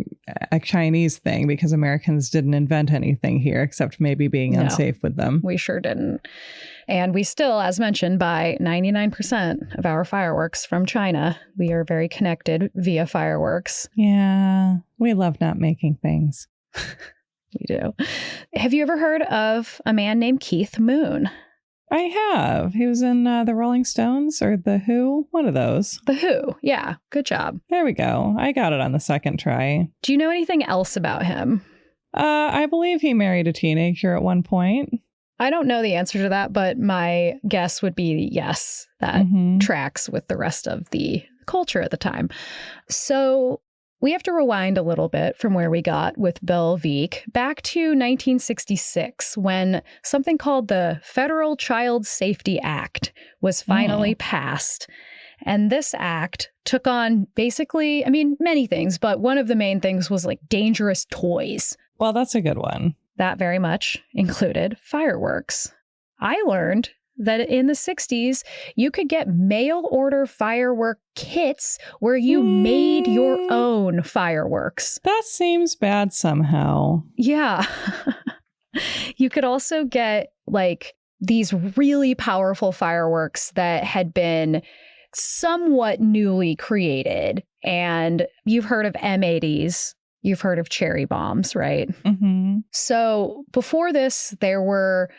a Chinese thing because Americans didn't invent anything here except maybe being unsafe with them. We sure didn't. And we still, as mentioned, buy 99% of our fireworks from China. We are very connected via fireworks. Yeah, we love not making things. We do. Have you ever heard of a man named Keith Moon? I have. He was in the Rolling Stones or The Who. One of those. The Who. Yeah. Good job. There we go. I got it on the second try. Do you know anything else about him? I believe he married a teenager at one point. I don't know the answer to that, but my guess would be yes. That tracks with the rest of the culture at the time. So we have to rewind a little bit from where we got with Bill Veeck back to 1966 when something called the Federal Child Safety Act was finally passed. And this act took on basically, I mean, many things, but one of the main things was like dangerous toys. Well, that's a good one. That very much included fireworks. I learned that in the 60s, you could get mail order firework kits where you made your own fireworks. That seems bad somehow. Yeah. You could also get like these really powerful fireworks that had been somewhat newly created. And you've heard of M80s. You've heard of cherry bombs, right? Mm-hmm. So before this, there were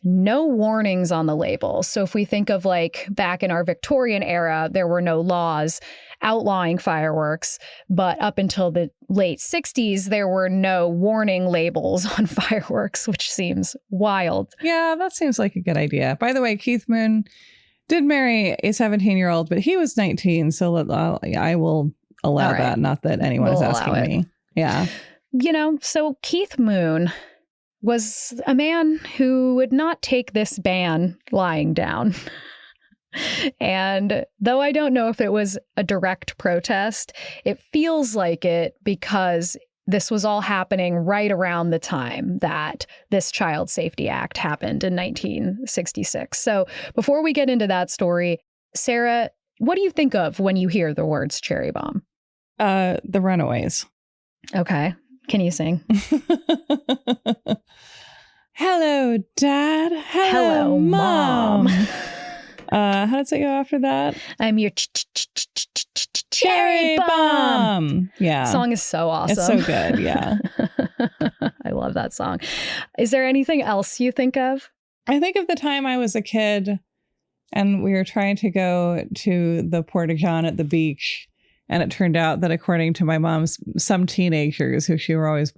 no warnings on the label. So if we think of like back in our Victorian era, there were no laws outlawing fireworks. But up until the late 60s, there were no warning labels on fireworks, which seems wild. Yeah, that seems like a good idea. By the way, Keith Moon did marry a 17-year-old, but he was 19. So I will allow that. Not that anyone is asking me. Yeah. You know, so Keith Moon was a man who would not take this ban lying down. And though I don't know if it was a direct protest, it feels like it because this was all happening right around the time that this Child Safety Act happened in 1966. So before we get into that story, Sarah, what do you think of when you hear the words cherry bomb? The Runaways. Okay. Can you sing? Hello, Dad. Hello, Mom. How does it go after that? I'm your cherry bomb. Yeah. The song is so awesome. It's so good. Yeah. I love that song. Is there anything else you think of? I think of the time I was a kid and we were trying to go to the Porta-John at the beach. And it turned out that according to my mom, some teenagers who she was always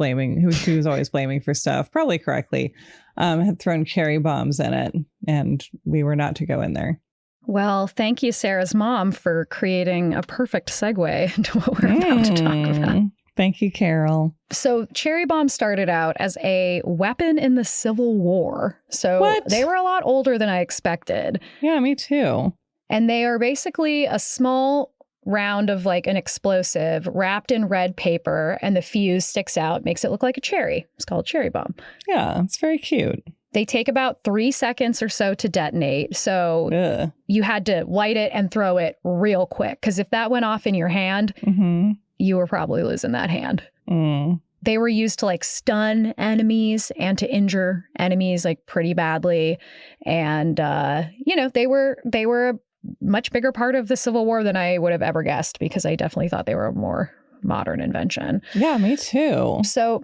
blaming for stuff, probably correctly, had thrown cherry bombs in it. And we were not to go in there. Well, thank you, Sarah's mom, for creating a perfect segue into what we're about to talk about. Thank you, Carol. So cherry bombs started out as a weapon in the Civil War. So they were a lot older than I expected. Yeah, me too. And they are basically a small round of like an explosive wrapped in red paper, and the fuse sticks out, makes it look like a cherry. It's called cherry bomb. Yeah, it's very cute. They take about 3 seconds or so to detonate. So you had to light it and throw it real quick. Because if that went off in your hand, you were probably losing that hand. They were used to like stun enemies and to injure enemies like pretty badly. And, you know, they were a much bigger part of the Civil War than I would have ever guessed, because I definitely thought they were a more modern invention. Yeah, me too. So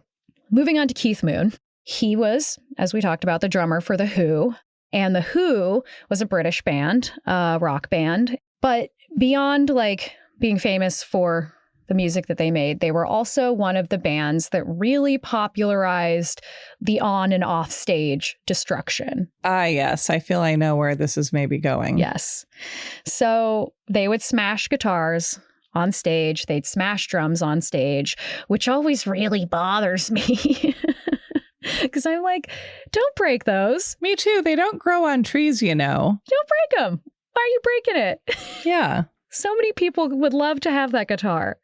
moving on to Keith Moon. He was, as we talked about, the drummer for The Who. And The Who was a British band, a rock band. But beyond like being famous for the music that they made, they were also one of the bands that really popularized the on and off stage destruction. Ah, yes. I feel I know where this is maybe going. Yes. So they would smash guitars on stage. They'd smash drums on stage, which always really bothers me. Because I'm like, don't break those. Me too. They don't grow on trees, you know. Don't break them. Why are you breaking it? Yeah. So many people would love to have that guitar.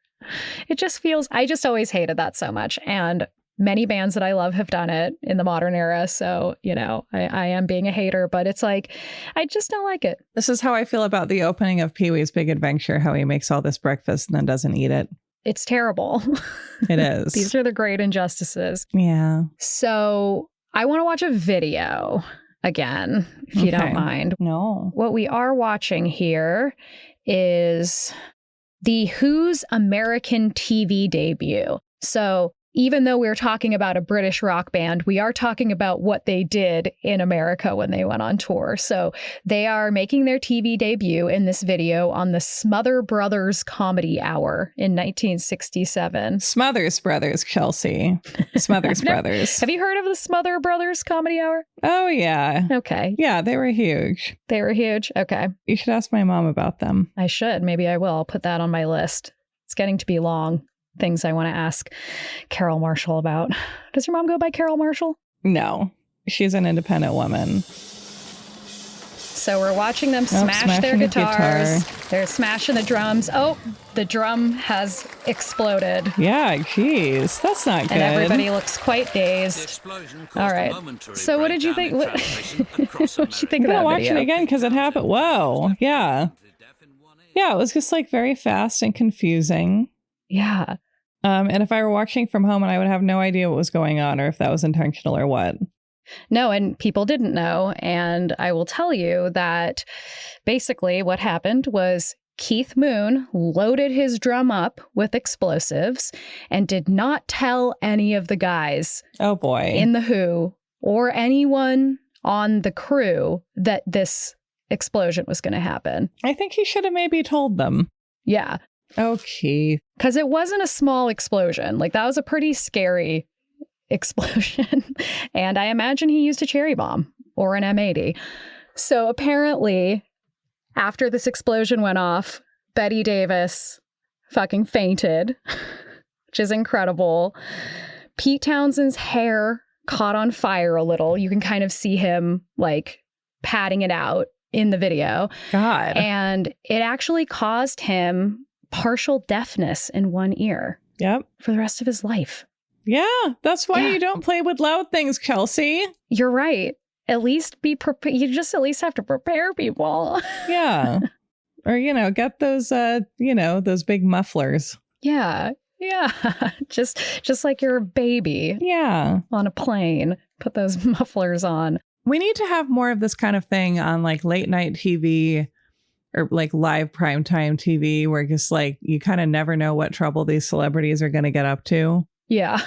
It just feels, I just always hated that so much. And many bands that I love have done it in the modern era. So, you know, I am being a hater, but it's like, I just don't like it. This is how I feel about the opening of Pee-wee's Big Adventure, how he makes all this breakfast and then doesn't eat it. It's terrible. It is. These are the great injustices. Yeah. So I want to watch a video again, if you don't mind. No. What we are watching here is The Who's American TV debut. So even though we're talking about a British rock band, we are talking about what they did in America when they went on tour. So they are making their TV debut in this video on the Smother Brothers Comedy Hour in 1967. Smothers Brothers, Chelsey. Smothers Brothers. Have you heard of the Smother Brothers Comedy Hour? Oh, yeah. Okay. Yeah, they were huge. They were huge? Okay. You should ask my mom about them. I should. Maybe I will. I'll put that on my list. It's getting to be long. Things I want to ask Carol Marshall about. Does your mom go by Carol Marshall? No, she's an independent woman. So we're watching them smash their guitars. They're smashing the drums. Oh, the drum has exploded. Yeah, geez, that's not good. And everybody looks quite dazed. All right. So what did you think? What did you think of that I'm gonna watch video? it again because it happened. Whoa, yeah. Yeah, it was just like very fast and confusing. Yeah. And if I were watching from home, and I would have no idea what was going on or if that was intentional or what. No, and people didn't know. And I will tell you that basically what happened was Keith Moon loaded his drum up with explosives and did not tell any of the guys oh boy, in The Who or anyone on the crew that this explosion was going to happen. I think he should have maybe told them. Yeah. Okay. Because it wasn't a small explosion. Like, that was a pretty scary explosion. And I imagine he used a cherry bomb or an M80. So apparently, after this explosion went off, Betty Davis fucking fainted, which is incredible. Pete Townshend's hair caught on fire a little. You can kind of see him, like, patting it out in the video. God. And it actually caused him partial deafness in one ear. Yep. For the rest of his life. Yeah, that's why you don't play with loud things, Chelsey. You're right. At least be prepared. You just at least have to prepare people. Yeah. Or, you know, get those, those big mufflers. Yeah. Yeah. Just like you're a baby. Yeah. On a plane. Put those mufflers on. We need to have more of this kind of thing on like late night TV or like live primetime TV where just like you kind of never know what trouble these celebrities are going to get up to. Yeah.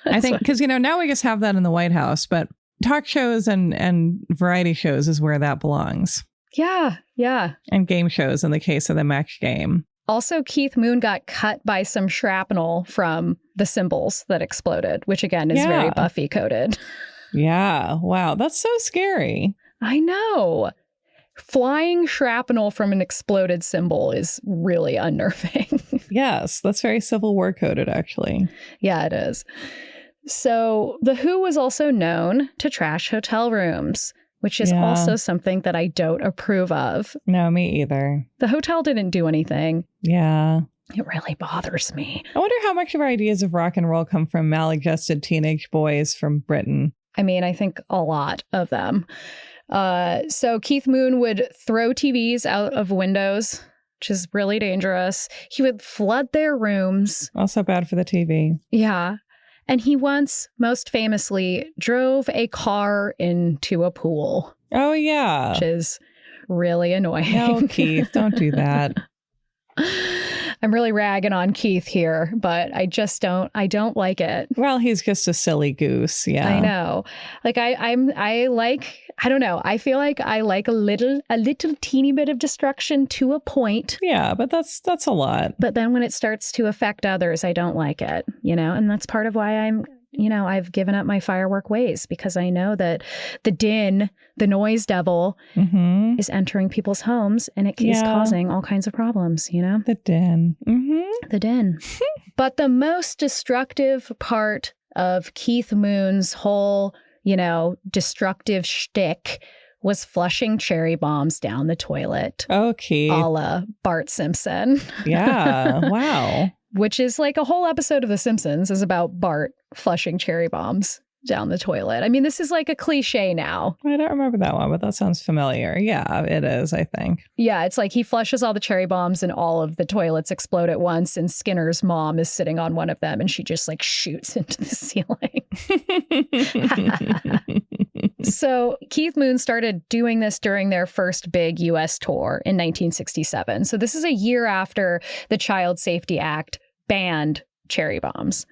I think because, now we just have that in the White House, but talk shows and variety shows is where that belongs. Yeah. Yeah. And game shows in the case of the Match Game. Also, Keith Moon got cut by some shrapnel from the cymbals that exploded, which again is very Buffy coded. Yeah. Wow. That's so scary. I know. Flying shrapnel from an exploded cymbal is really unnerving. Yes, that's very Civil War coded, actually. Yeah, it is. So The Who was also known to trash hotel rooms, which is also something that I don't approve of. No, me either. The hotel didn't do anything. Yeah. It really bothers me. I wonder how much of our ideas of rock and roll come from maladjusted teenage boys from Britain. I mean, I think a lot of them. So Keith Moon would throw TVs out of windows, which is really dangerous. He would flood their rooms. Also bad for the TV. Yeah. And he once, most famously, drove a car into a pool. Oh, yeah. Which is really annoying. No, Keith, don't do that. I'm really ragging on Keith here, but I don't like it. Well, he's just a silly goose. Yeah. I know. Like I don't know. I feel like I like a little teeny bit of destruction to a point. Yeah, but that's a lot. But then when it starts to affect others, I don't like it, and that's part of why I've given up my firework ways, because I know that the din, the noise devil is entering people's homes, and it is causing all kinds of problems, The din. The din. But the most destructive part of Keith Moon's whole, destructive shtick was flushing cherry bombs down the toilet. Okay. A la Bart Simpson. Yeah. Wow. Which is like a whole episode of The Simpsons is about Bart flushing cherry bombs down the toilet. I mean, this is like a cliche now. I don't remember that one, but that sounds familiar. Yeah, it is, I think. Yeah, it's like he flushes all the cherry bombs and all of the toilets explode at once, and Skinner's mom is sitting on one of them and she just like shoots into the ceiling. So Keith Moon started doing this during their first big U.S. tour in 1967. So this is a year after the Child Safety Act banned cherry bombs.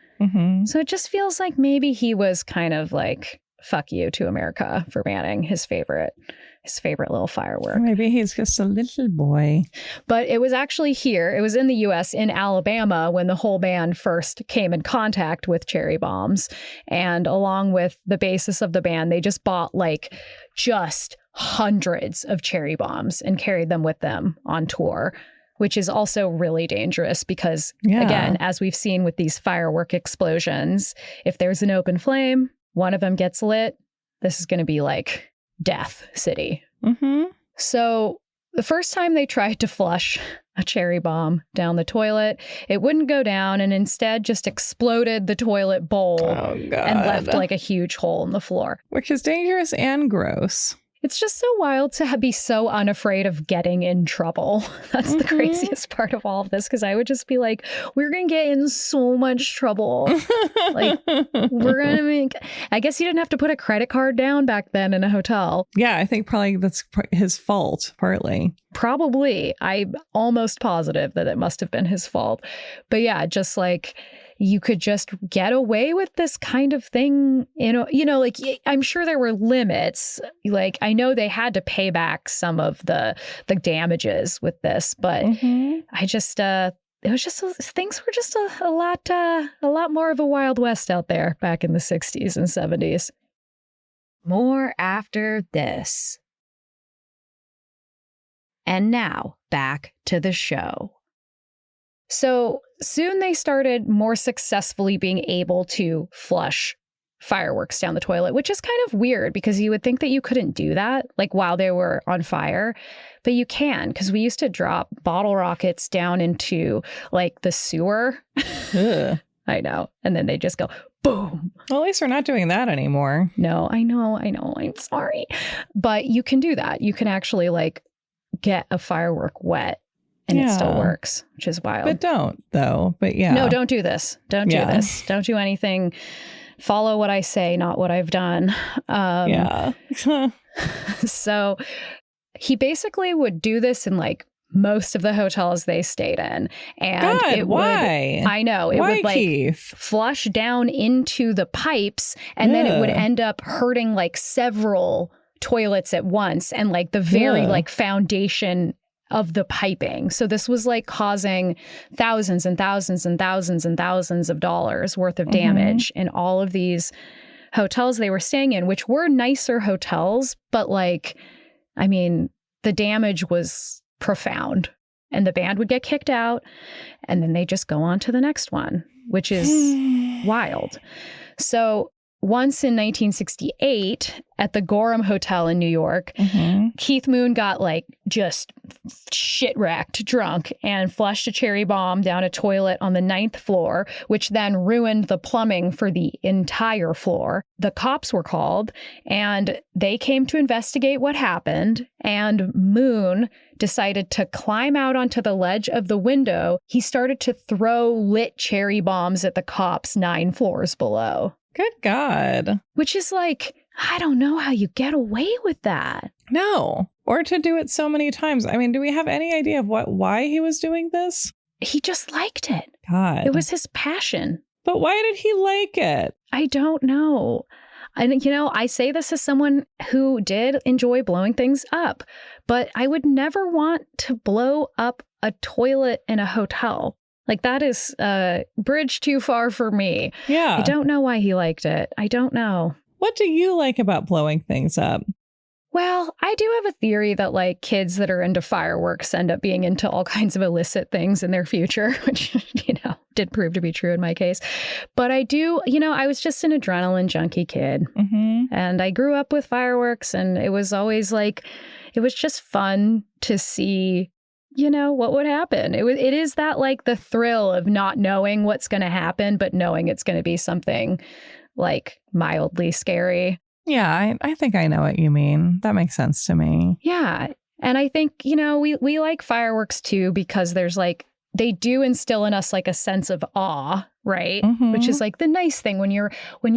So it just feels like maybe he was kind of like, fuck you to America for banning his favorite little firework. Maybe he's just a little boy. But it was actually here. It was in the U.S. in Alabama when the whole band first came in contact with cherry bombs. And along with the basis of the band, they just bought like just hundreds of cherry bombs and carried them with them on tour, which is also really dangerous because, again, as we've seen with these firework explosions, if there's an open flame, one of them gets lit, this is going to be like Death City. So the first time they tried to flush a cherry bomb down the toilet, it wouldn't go down and instead just exploded the toilet bowl and left like a huge hole in the floor. Which is dangerous and gross. It's just so wild to be so unafraid of getting in trouble. That's the craziest part of all of this, because I would just be like, we're going to get in so much trouble. Like, we're going to make... I guess he didn't have to put a credit card down back then in a hotel. Yeah, I think probably that's his fault, partly. Probably. I'm almost positive that it must have been his fault. But yeah, just like... you could just get away with this kind of thing. Like, I'm sure there were limits. Like, I know they had to pay back some of the damages with this, but I just, it was just, things were just a lot more of a Wild West out there back in the 60s and 70s. More after this. And now back to the show. So soon they started more successfully being able to flush fireworks down the toilet, which is kind of weird because you would think that you couldn't do that like while they were on fire. But you can, because we used to drop bottle rockets down into like the sewer. I know. And then they just go boom. Well, at least we're not doing that anymore. No, I know. I'm sorry. But you can do that. You can actually like get a firework wet. And it still works, which is wild. But don't, though. But yeah. No, don't do this. Don't do this. Don't do anything. Follow what I say, not what I've done. So he basically would do this in like most of the hotels they stayed in. And God, why? I know. It would like Keith? flush down into the pipes and then it would end up hurting like several toilets at once and like the very like foundation of the piping. So this was like causing thousands and thousands and thousands and thousands of dollars worth of damage in all of these hotels they were staying in, which were nicer hotels. But like, I mean, the damage was profound and the band would get kicked out and then they just go on to the next one, which is wild. So once in 1968 at the Gorham Hotel in New York, Keith Moon got like just shit-wrecked drunk and flushed a cherry bomb down a toilet on the 9th floor, which then ruined the plumbing for the entire floor. The cops were called and they came to investigate what happened. And Moon decided to climb out onto the ledge of the window. He started to throw lit cherry bombs at the cops 9 floors below. Good God. Which is like, I don't know how you get away with that. No. Or to do it so many times. I mean, do we have any idea of why he was doing this? he just liked it. God. It was his passion. But why did he like it? I don't know. And, I say this as someone who did enjoy blowing things up, but I would never want to blow up a toilet in a hotel. Like, that is a bridge too far for me. Yeah. I don't know why he liked it. I don't know. What do you like about blowing things up? Well, I do have a theory that like kids that are into fireworks end up being into all kinds of illicit things in their future, which, did prove to be true in my case. But I do, I was just an adrenaline junkie kid. And I grew up with fireworks, and it was always like, it was just fun to see, what would happen. It is that like the thrill of not knowing what's going to happen, but knowing it's going to be something like mildly scary. Yeah, I think I know what you mean. That makes sense to me. Yeah. And I think, we like fireworks too, because there's like, they do instill in us like a sense of awe, right? Which is like the nice thing when you're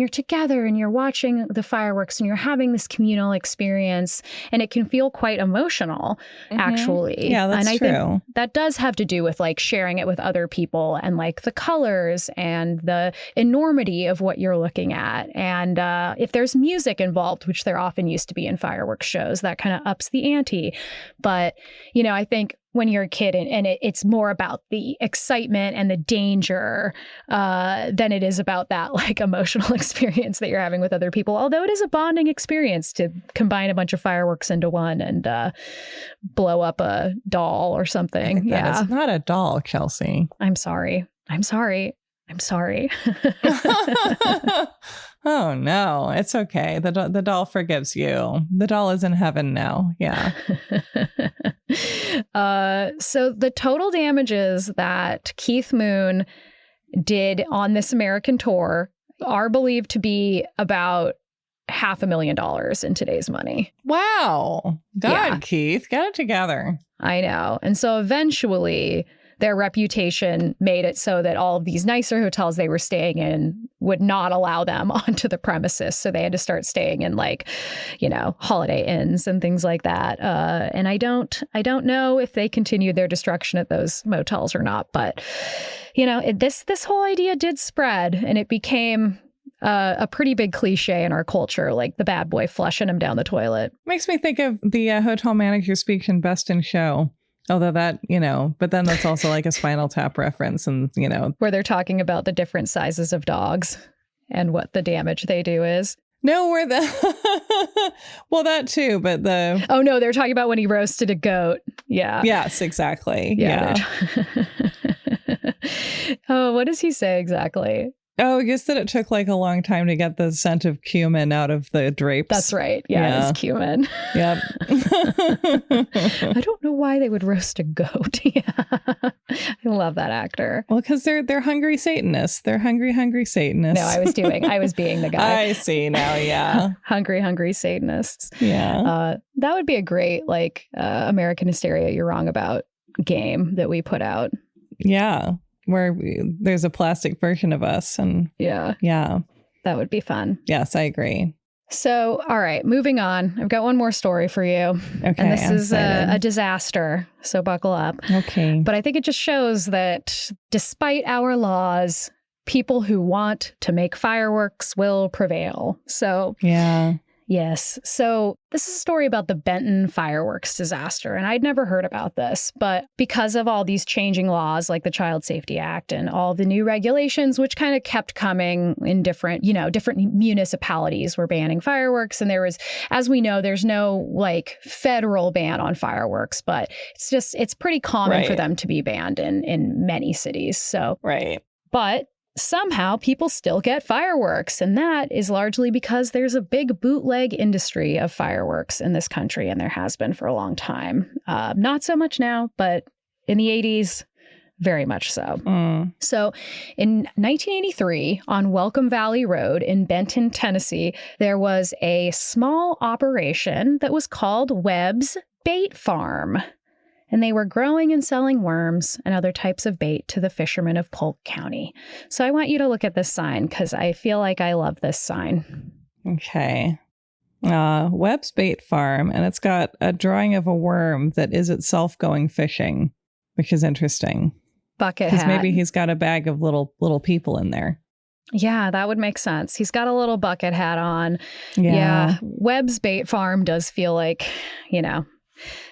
together and you're watching the fireworks and you're having this communal experience, and it can feel quite emotional, actually. Yeah, that's and I true. think that does have to do with like sharing it with other people and like the colors and the enormity of what you're looking at. And if there's music involved, which there often used to be in fireworks shows, that kind of ups the ante. But, I think when you're a kid and it's more about the excitement and the danger than it is about that like emotional experience that you're having with other people. Although it is a bonding experience to combine a bunch of fireworks into one and blow up a doll or something. That is not a doll, Chelsey. I'm sorry. Oh, no, it's okay. The doll forgives you. The doll is in heaven now. Yeah. So the total damages that Keith Moon did on this American tour are believed to be about $500,000 in today's money. Wow. God, yeah. Keith, get it together. I know. And so eventually their reputation made it so that all of these nicer hotels they were staying in would not allow them onto the premises. So they had to start staying in like, Holiday Inns and things like that. And I don't know if they continued their destruction at those motels or not. But, this whole idea did spread, and it became a pretty big cliche in our culture, like the bad boy flushing him down the toilet. Makes me think of the hotel manager speech in Best in Show. Although that, but then that's also like a Spinal Tap reference and, where they're talking about the different sizes of dogs and what the damage they do is. No, well, that too, but Oh, no, they're talking about when he roasted a goat. Yeah. Yes, exactly. Yeah. Oh, what does he say exactly? Oh, I guess that it took like a long time to get the scent of cumin out of the drapes. That's right. Yeah. It's cumin. Yep. I don't know why they would roast a goat. Yeah. I love that actor. Well, because they're hungry Satanists. They're hungry Satanists. No, I was being the guy. I see now. Yeah. hungry Satanists. Yeah. That would be a great like American Hysteria You're Wrong About game that we put out. Yeah. Where there's a plastic version of us. And yeah. That would be fun. Yes, I agree. So, all right, moving on. I've got one more story for you. Okay. And this is a disaster. So buckle up. Okay. But I think it just shows that despite our laws, people who want to make fireworks will prevail. So, yeah. Yes. So this is a story about the Benton fireworks disaster. And I'd never heard about this, but because of all these changing laws like the Child Safety Act and all the new regulations, which kind of kept coming in different municipalities were banning fireworks. And there was, as we know, there's no like federal ban on fireworks, but it's pretty common for them to be banned in many cities. So, but somehow people still get fireworks, and that is largely because there's a big bootleg industry of fireworks in this country, and there has been for a long time. Not so much now, but in the 80s, very much so. So in 1983, on Welcome Valley Road in Benton, Tennessee, there was a small operation that was called Webb's Bait Farm. And they were growing and selling worms and other types of bait to the fishermen of Polk County. So I want you to look at this sign because I feel like I love this sign. Okay. Webb's Bait Farm, and it's got a drawing of a worm that is itself going fishing, which is interesting. Bucket Because hat. maybe he's got a bag of little people in there. Yeah, that would make sense. He's got a little bucket hat on. Yeah. Webb's bait farm does feel like,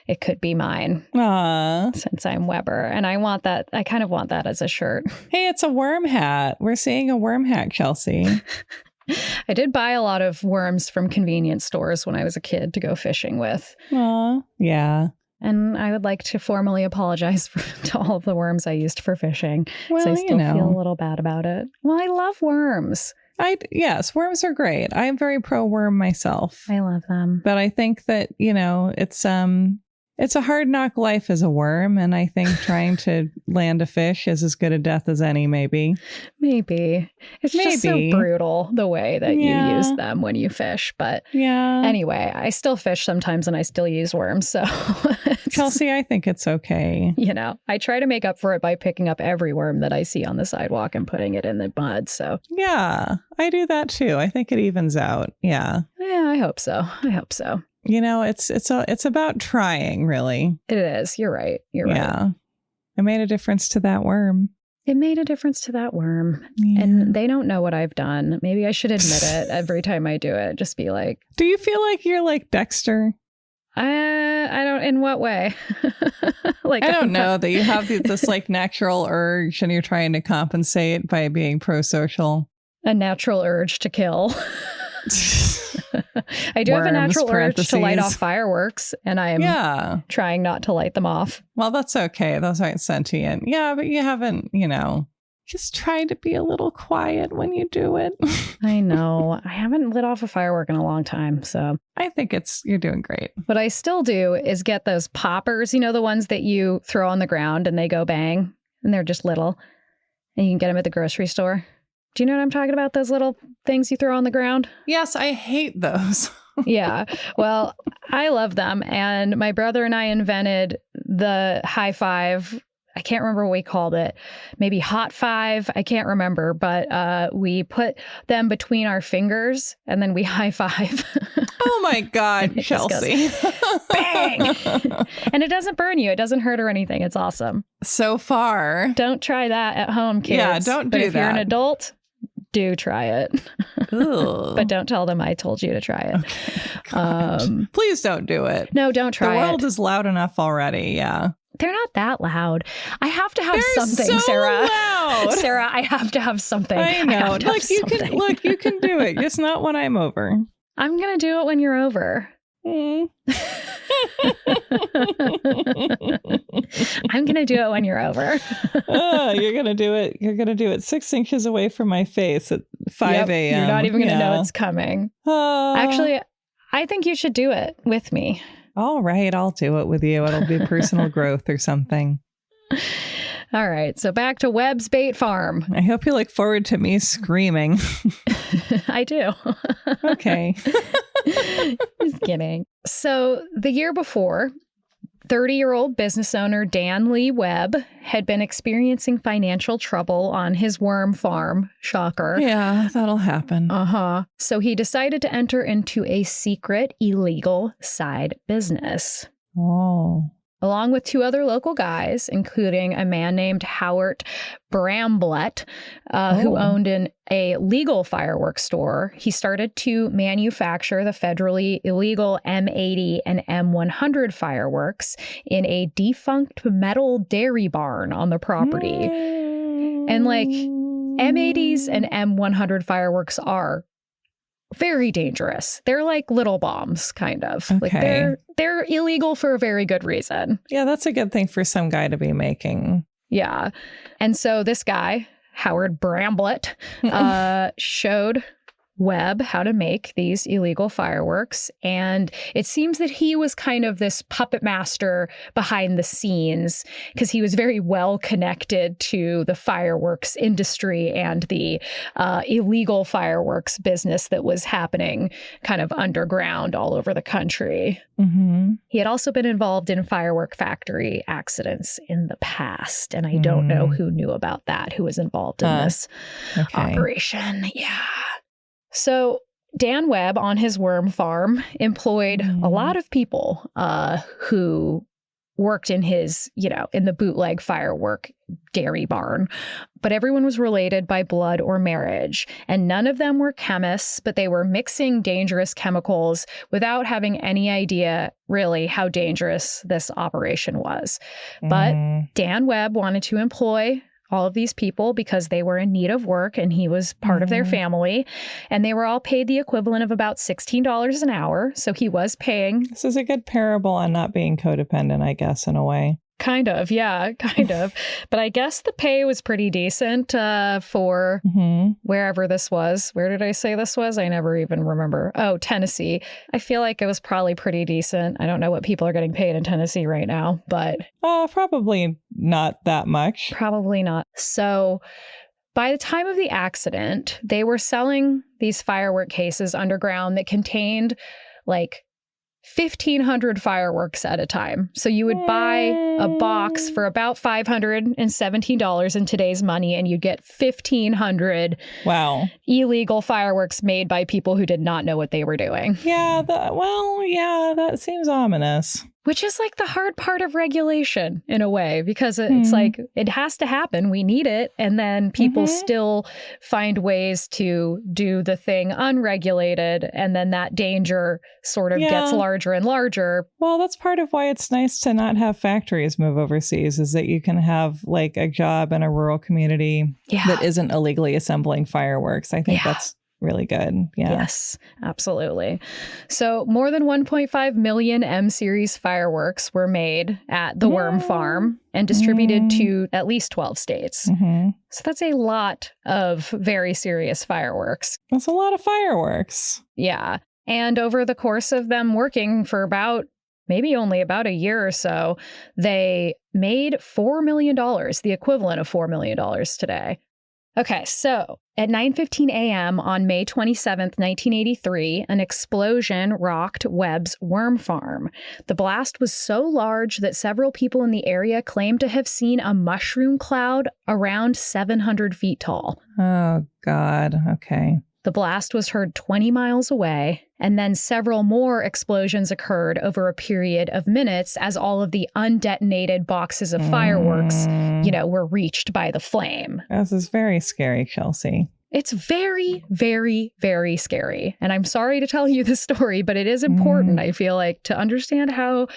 it could be mine. Aw. Since I'm Weber. And I want that. I kind of want that as a shirt. Hey, it's a worm hat. We're seeing a worm hat, Chelsey. I did buy a lot of worms from convenience stores when I was a kid to go fishing with. Aw. Yeah. And I would like to formally apologize to all of the worms I used for fishing. Well, I still feel a little bad about it. Well, I love worms. Yes, worms are great. I am very pro worm myself. I love them. But I think that, it's a hard knock life as a worm. And I think trying to land a fish is as good a death as any, maybe. Maybe. It's just so brutal the way that you use them when you fish. But anyway, I still fish sometimes and I still use worms. So Chelsey, I think it's okay. I try to make up for it by picking up every worm that I see on the sidewalk and putting it in the mud. So yeah, I do that too. I think it evens out. Yeah. Yeah, I hope so. It's about trying, really. It is. You're right. Yeah. It made a difference to that worm. It made a difference to that worm. Yeah. And they don't know what I've done. Maybe I should admit it every time I do it. Just be like, do you feel like you're like Dexter? I don't. In what way? I don't know, that you have this like natural urge and you're trying to compensate by being pro-social. A natural urge to kill. I do have a natural urge to light off fireworks, and I am trying not to light them off. Well, that's okay. Those aren't sentient. Yeah, but you haven't, just try to be a little quiet when you do it. I know. I haven't lit off a firework in a long time, so. I think you're doing great. What I still do is get those poppers, the ones that you throw on the ground and they go bang, and they're just little, and you can get them at the grocery store. Do you know what I'm talking about? Those little things you throw on the ground? Yes, I hate those. Yeah. Well, I love them. And my brother and I invented the high five. I can't remember what we called it. Maybe hot five. I can't remember. But we put them between our fingers and then we high five. Oh my God, Chelsey. Goes, bang. And it doesn't burn you. It doesn't hurt or anything. It's awesome. So far. Don't try that at home, kids. Yeah, don't do that. But if you're an adult, do try it. But don't tell them I told you to try it. Okay. Please don't do it. No, don't try it. The world is loud enough already. Yeah. They're not that loud. I have to have something, so Sarah. Loud. Sarah, I have to have something. I know. You can do it. Just not when I'm over. I'm going to do it when you're over. I'm going to do it when you're over. You're going to do it. You're going to do it 6 inches away from my face at 5 a.m. You're not even going to know it's coming. Actually, I think you should do it with me. All right. I'll do it with you. It'll be personal growth or something. All right. So back to Webb's Bait Farm. I hope you look forward to me screaming. I do. Okay. Just kidding. So the year before, 30-year-old business owner Dan Lee Webb had been experiencing financial trouble on his worm farm. Shocker. Yeah, that'll happen. So he decided to enter into a secret, illegal side business. Oh. Along with 2 other local guys, including a man named Howard Bramblett, who owned a legal fireworks store. He started to manufacture the federally illegal M80 and M100 fireworks in a defunct metal dairy barn on the property. And like M80s and M100 fireworks are very dangerous. They're like little bombs, kind of. Okay. Like they're illegal for a very good reason. Yeah, that's a good thing for some guy to be making. Yeah. And so this guy, Howard Bramblett, showed Webb how to make these illegal fireworks. And it seems that he was kind of this puppet master behind the scenes because he was very well connected to the fireworks industry and the illegal fireworks business that was happening kind of underground all over the country. Mm-hmm. He had also been involved in firework factory accidents in the past. And I don't know who knew about that, who was involved in this operation. Yeah. So Dan Webb on his worm farm employed a lot of people who worked in his, in the bootleg firework dairy barn. But everyone was related by blood or marriage. And none of them were chemists, but they were mixing dangerous chemicals without having any idea really how dangerous this operation was. But Dan Webb wanted to employ all of these people because they were in need of work and he was part of their family. And they were all paid the equivalent of about $16 an hour. So he was paying. This is a good parable on not being codependent, I guess, in a way. Kind of. Yeah, kind of. But I guess the pay was pretty decent for wherever this was. Where did I say this was? I never even remember. Oh, Tennessee. I feel like it was probably pretty decent. I don't know what people are getting paid in Tennessee right now, but... probably not that much. Probably not. So by the time of the accident, they were selling these firework cases underground that contained like 1,500 fireworks at a time. So you would buy a box for about $517 in today's money, and you get 1,500 illegal fireworks made by people who did not know what they were doing. Yeah, that seems ominous. Which is like the hard part of regulation in a way, because it's like it has to happen. We need it. And then people still find ways to do the thing unregulated. And then that danger sort of gets larger and larger. Well, that's part of why it's nice to not have factories move overseas, is that you can have like a job in a rural community that isn't illegally assembling fireworks. I think that's really good. Yeah. Yes, absolutely. So more than 1.5 million M-series fireworks were made at the Worm Farm and distributed to at least 12 states. So that's a lot of very serious fireworks. That's a lot of fireworks. Yeah. And over the course of them working for maybe only about a year or so, they made $4 million, the equivalent of $4 million today. Okay, so at 9:15 a.m. on May 27th, 1983, an explosion rocked Webb's worm farm. The blast was so large that several people in the area claimed to have seen a mushroom cloud around 700 feet tall. Oh, God. Okay. The blast was heard 20 miles away, and then several more explosions occurred over a period of minutes as all of the undetonated boxes of fireworks, were reached by the flame. This is very scary, Chelsey. It's very, very, very scary. And I'm sorry to tell you this story, but it is important, I feel like, to understand how...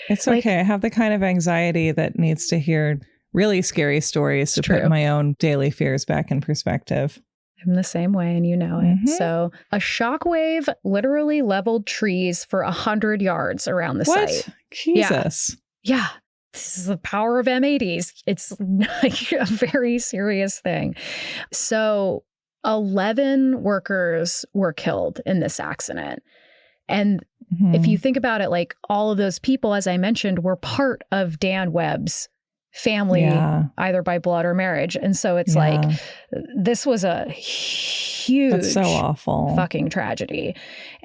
It's okay. I have the kind of anxiety that needs to hear really scary stories to put my own daily fears back in perspective. I'm the same way, and you know it. So a shockwave literally leveled trees for 100 yards around the site. Jesus. Yeah. This is the power of M80s. It's like a very serious thing. So 11 workers were killed in this accident. And if you think about it, like all of those people, as I mentioned, were part of Dan Webb's family, either by blood or marriage. And so it's like, this was a huge, that's so awful, fucking tragedy.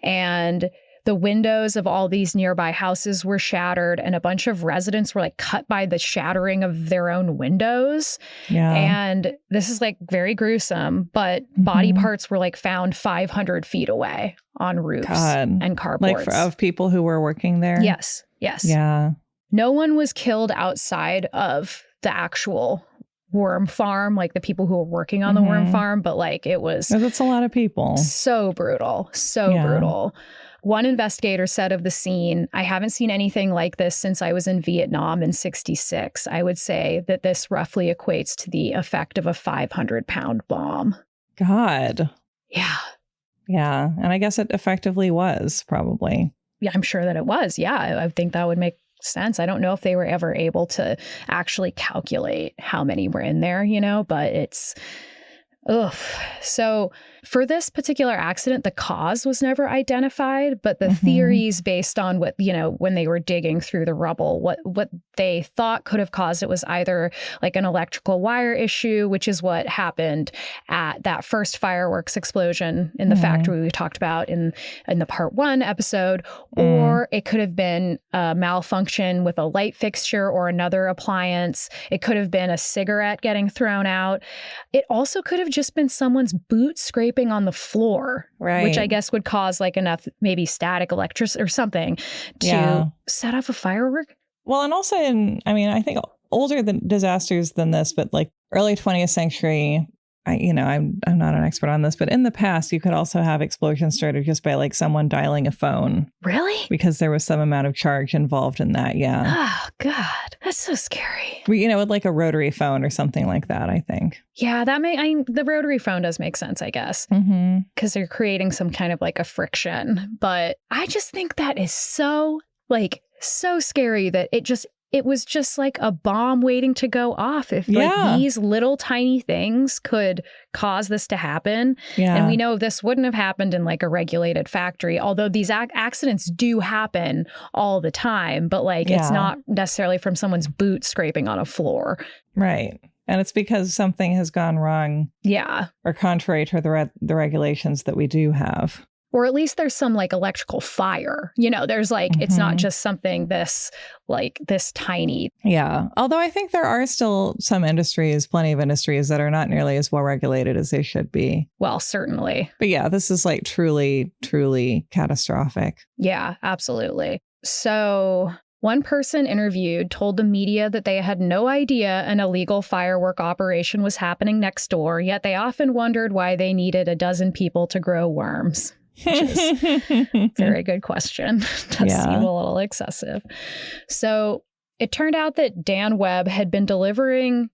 And the windows of all these nearby houses were shattered, and a bunch of residents were like cut by the shattering of their own windows. Yeah. And this is like very gruesome, but body parts were like found 500 feet away on roofs and carports. Like of people who were working there? Yes. Yes. Yeah. No one was killed outside of the actual worm farm, like the people who were working on the worm farm, but like it was... That's a lot of people. So brutal. So brutal. One investigator said of the scene, "I haven't seen anything like this since I was in Vietnam in '66. I would say that this roughly equates to the effect of a 500-pound bomb." God. Yeah. Yeah. And I guess it effectively was, probably. Yeah, I'm sure that it was. Yeah, I think that would make sense. I don't know if they were ever able to actually calculate how many were in there, but it's... Ugh. So for this particular accident, the cause was never identified, but the theories based on what, when they were digging through the rubble, what they thought could have caused it was either like an electrical wire issue, which is what happened at that first fireworks explosion in the factory we talked about in the part 1 episode, or it could have been a malfunction with a light fixture or another appliance. It could have been a cigarette getting thrown out. It also could have just been someone's boot scraping on the floor, which I guess would cause like enough maybe static electricity or something to set off a firework. Well, and also I think older disasters than this, but like early 20th century, I'm not an expert on this, but in the past, you could also have explosions started just by like someone dialing a phone. Really? Because there was some amount of charge involved in that. Yeah. Oh, God. That's so scary. With like a rotary phone or something like that, I think. Yeah, the rotary phone does make sense, I guess, because they're creating some kind of like a friction. But I just think that is so scary that it was just like a bomb waiting to go off. If like these little tiny things could cause this to happen. Yeah. And we know this wouldn't have happened in like a regulated factory, although these accidents do happen all the time. But like it's not necessarily from someone's boot scraping on a floor. Right. And it's because something has gone wrong. Yeah. Or contrary to the regulations that we do have. Or at least there's some like electrical fire, there's like, it's not just something this tiny. Yeah. Although I think there are still plenty of industries that are not nearly as well regulated as they should be. Well, certainly. But yeah, this is like truly, truly catastrophic. Yeah, absolutely. So one person interviewed told the media that they had no idea an illegal firework operation was happening next door, yet they often wondered why they needed a dozen people to grow worms. Which is a very good question. Does seem a little excessive. So it turned out that Dan Webb had been delivering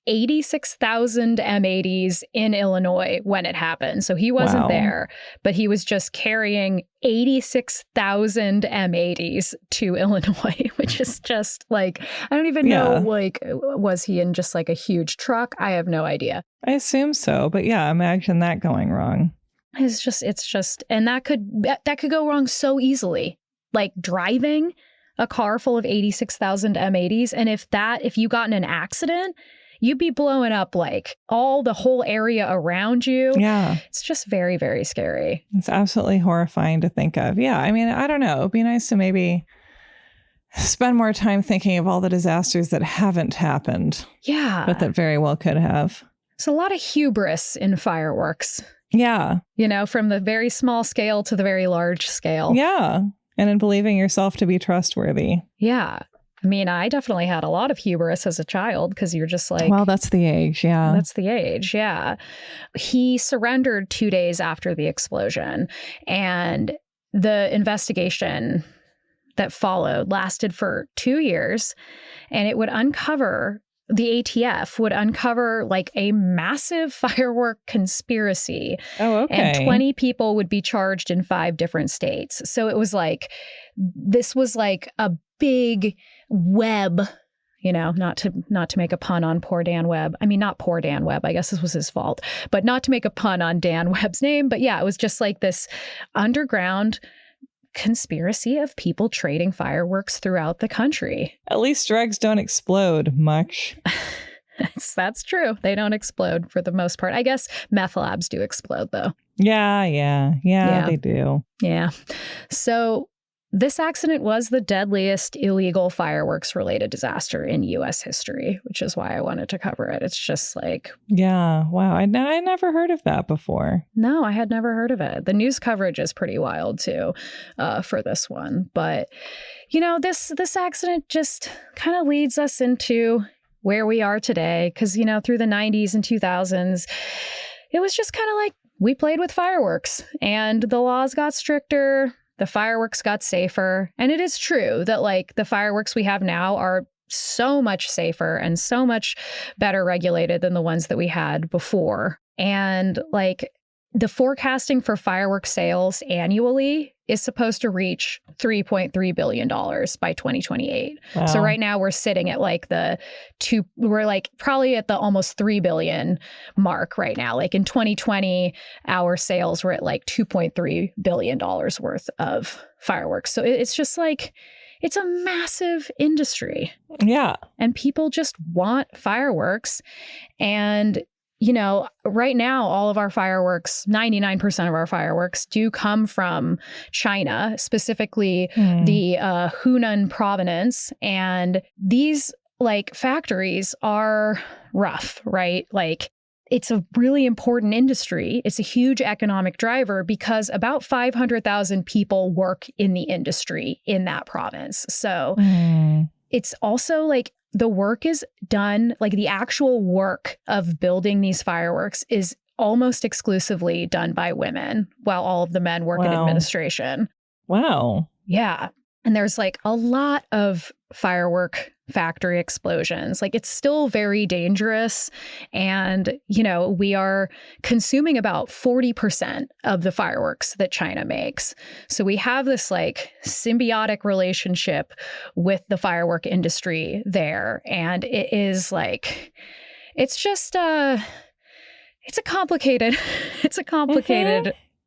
86,000 M80s in Illinois when it happened. So he wasn't there, but he was just carrying 86,000 M80s to Illinois, which is just like, I don't even know, like, was he in just like a huge truck? I have no idea. I assume so. But yeah, imagine that going wrong. It's just, and that could go wrong so easily. Like driving a car full of 86,000 M80s. And if you got in an accident, you'd be blowing up like the whole area around you. Yeah. It's just very, very scary. It's absolutely horrifying to think of. Yeah. I mean, I don't know. It'd be nice to maybe spend more time thinking of all the disasters that haven't happened. Yeah. But that very well could have. There's a lot of hubris in fireworks. Yeah. From the very small scale to the very large scale. Yeah. And in believing yourself to be trustworthy. Yeah. I mean, I definitely had a lot of hubris as a child because you're just like... Well, that's the age, yeah. That's the age, yeah. He surrendered 2 days after the explosion, and the investigation that followed lasted for 2 years, and it would uncover... The ATF would uncover like a massive firework conspiracy. Oh, okay. And 20 people would be charged in 5 different states. So it was like, this was like a big web, not to make a pun on poor Dan Webb. I mean, not poor Dan Webb. I guess this was his fault, but not to make a pun on Dan Webb's name. But yeah, it was just like this underground conspiracy of people trading fireworks throughout the country. At least drugs don't explode much. That's true. They don't explode for the most part. I guess meth labs do explode, though. Yeah, they do. Yeah. So this accident was the deadliest illegal fireworks related disaster in U.S. history, which is why I wanted to cover it. It's just like... Yeah. Wow. I never heard of that before. No, I had never heard of it. The news coverage is pretty wild, too, for this one. But, this accident just kind of leads us into where we are today. Because, through the 90s and 2000s, it was just kind of like we played with fireworks and the laws got stricter. The fireworks got safer. And it is true that like the fireworks we have now are so much safer and so much better regulated than the ones that we had before. And like the forecasting for fireworks sales annually is supposed to reach $3.3 billion by 2028. Wow. So right now we're sitting at like we're like probably at the almost 3 billion mark right now. Like in 2020, our sales were at like $2.3 billion worth of fireworks. So it's just like, it's a massive industry. Yeah. And people just want fireworks. And right now, all of our fireworks, 99% of our fireworks do come from China, specifically the Hunan province. And these like factories are rough, right? Like it's a really important industry. It's a huge economic driver because about 500,000 people work in the industry in that province. So it's also like the work is done, like the actual work of building these fireworks is almost exclusively done by women while all of the men work in administration. Wow. Yeah. And there's like a lot of firework factory explosions. Like it's still very dangerous. And, you know, we are consuming about 40% of the fireworks that China makes. So we have this like symbiotic relationship with the firework industry there. And it is like, it's just, it's a complicated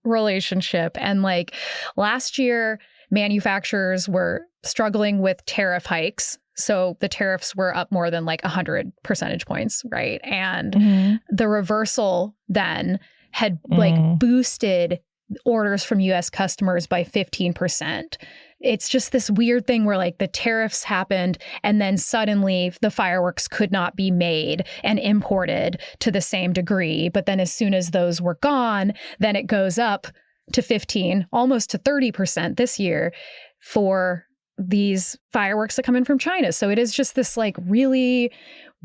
relationship. And like last year, manufacturers were struggling with tariff hikes. So the tariffs were up more than like 100 percentage points, right? And the reversal then had like boosted orders from US customers by 15%. It's just this weird thing where like the tariffs happened and then suddenly the fireworks could not be made and imported to the same degree. But then as soon as those were gone, then it goes up to 15, almost to 30% this year for these fireworks that come in from China. So it is just this like really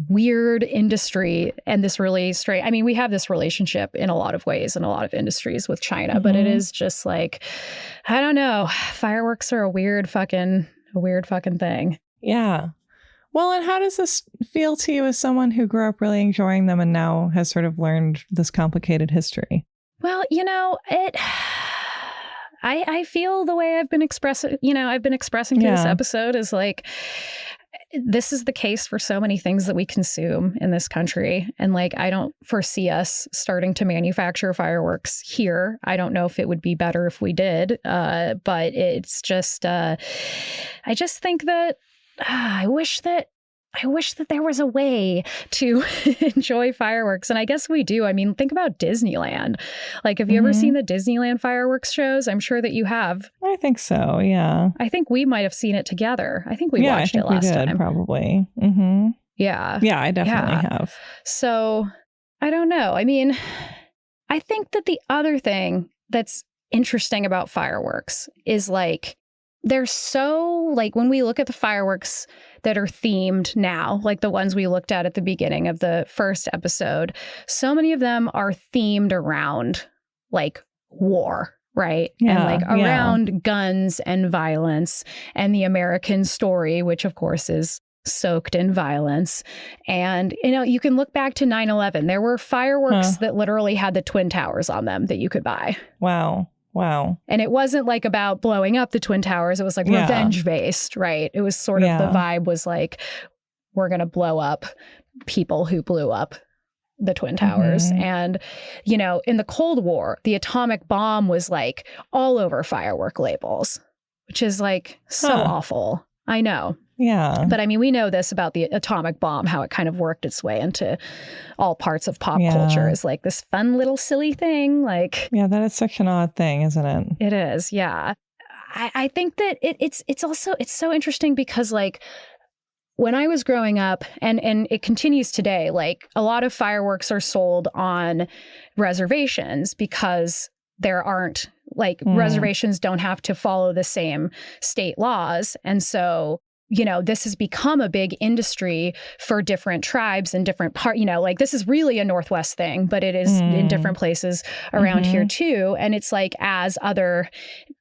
weird industry and this really strange. I mean, we have this relationship in a lot of ways in a lot of industries with China, but it is just like, I don't know. Fireworks are a weird fucking thing. Yeah. Well, and how does this feel to you as someone who grew up really enjoying them and now has sort of learned this complicated history? Well, you know, I feel the way I've been expressing, through this episode is like, this is the case for so many things that we consume in this country. And like, I don't foresee us starting to manufacture fireworks here. I don't know if it would be better if we did. But it's just, I just think that I wish that there was a way to enjoy fireworks. And I guess we do. I mean, think about Disneyland. Like, have you ever seen the Disneyland fireworks shows? I'm sure that you have. I think so, yeah. I think we might have seen it together. I think we watched it last time. Probably. Yeah. Yeah, I definitely have. So, I don't know. I mean, I think that the other thing that's interesting about fireworks is like, they're so, like, when we look at the fireworks that are themed now, like the ones we looked at the beginning of the first episode, so many of them are themed around, like, war, right? Yeah, and, like, around guns and violence and the American story, which, of course, is soaked in violence. And, you know, you can look back to 9/11. There were fireworks that literally had the Twin Towers on them that you could buy. Wow. And it wasn't like about blowing up the Twin Towers. It was like revenge based, right? It was sort of the vibe was like, we're going to blow up people who blew up the Twin Towers. And, you know, in the Cold War, the atomic bomb was like all over firework labels, which is like so awful. I know. Yeah. But I mean, we know this about the atomic bomb, how it kind of worked its way into all parts of pop culture is like this fun little silly thing. Like, yeah, that is such an odd thing, isn't it? It is. Yeah. I think that it's so interesting because like when I was growing up and it continues today, like a lot of fireworks are sold on reservations because there aren't like reservations don't have to follow the same state laws. And so, you know, this has become a big industry for different tribes and different part, you know, like this is really a Northwest thing, but it is in different places around here too. And it's like as other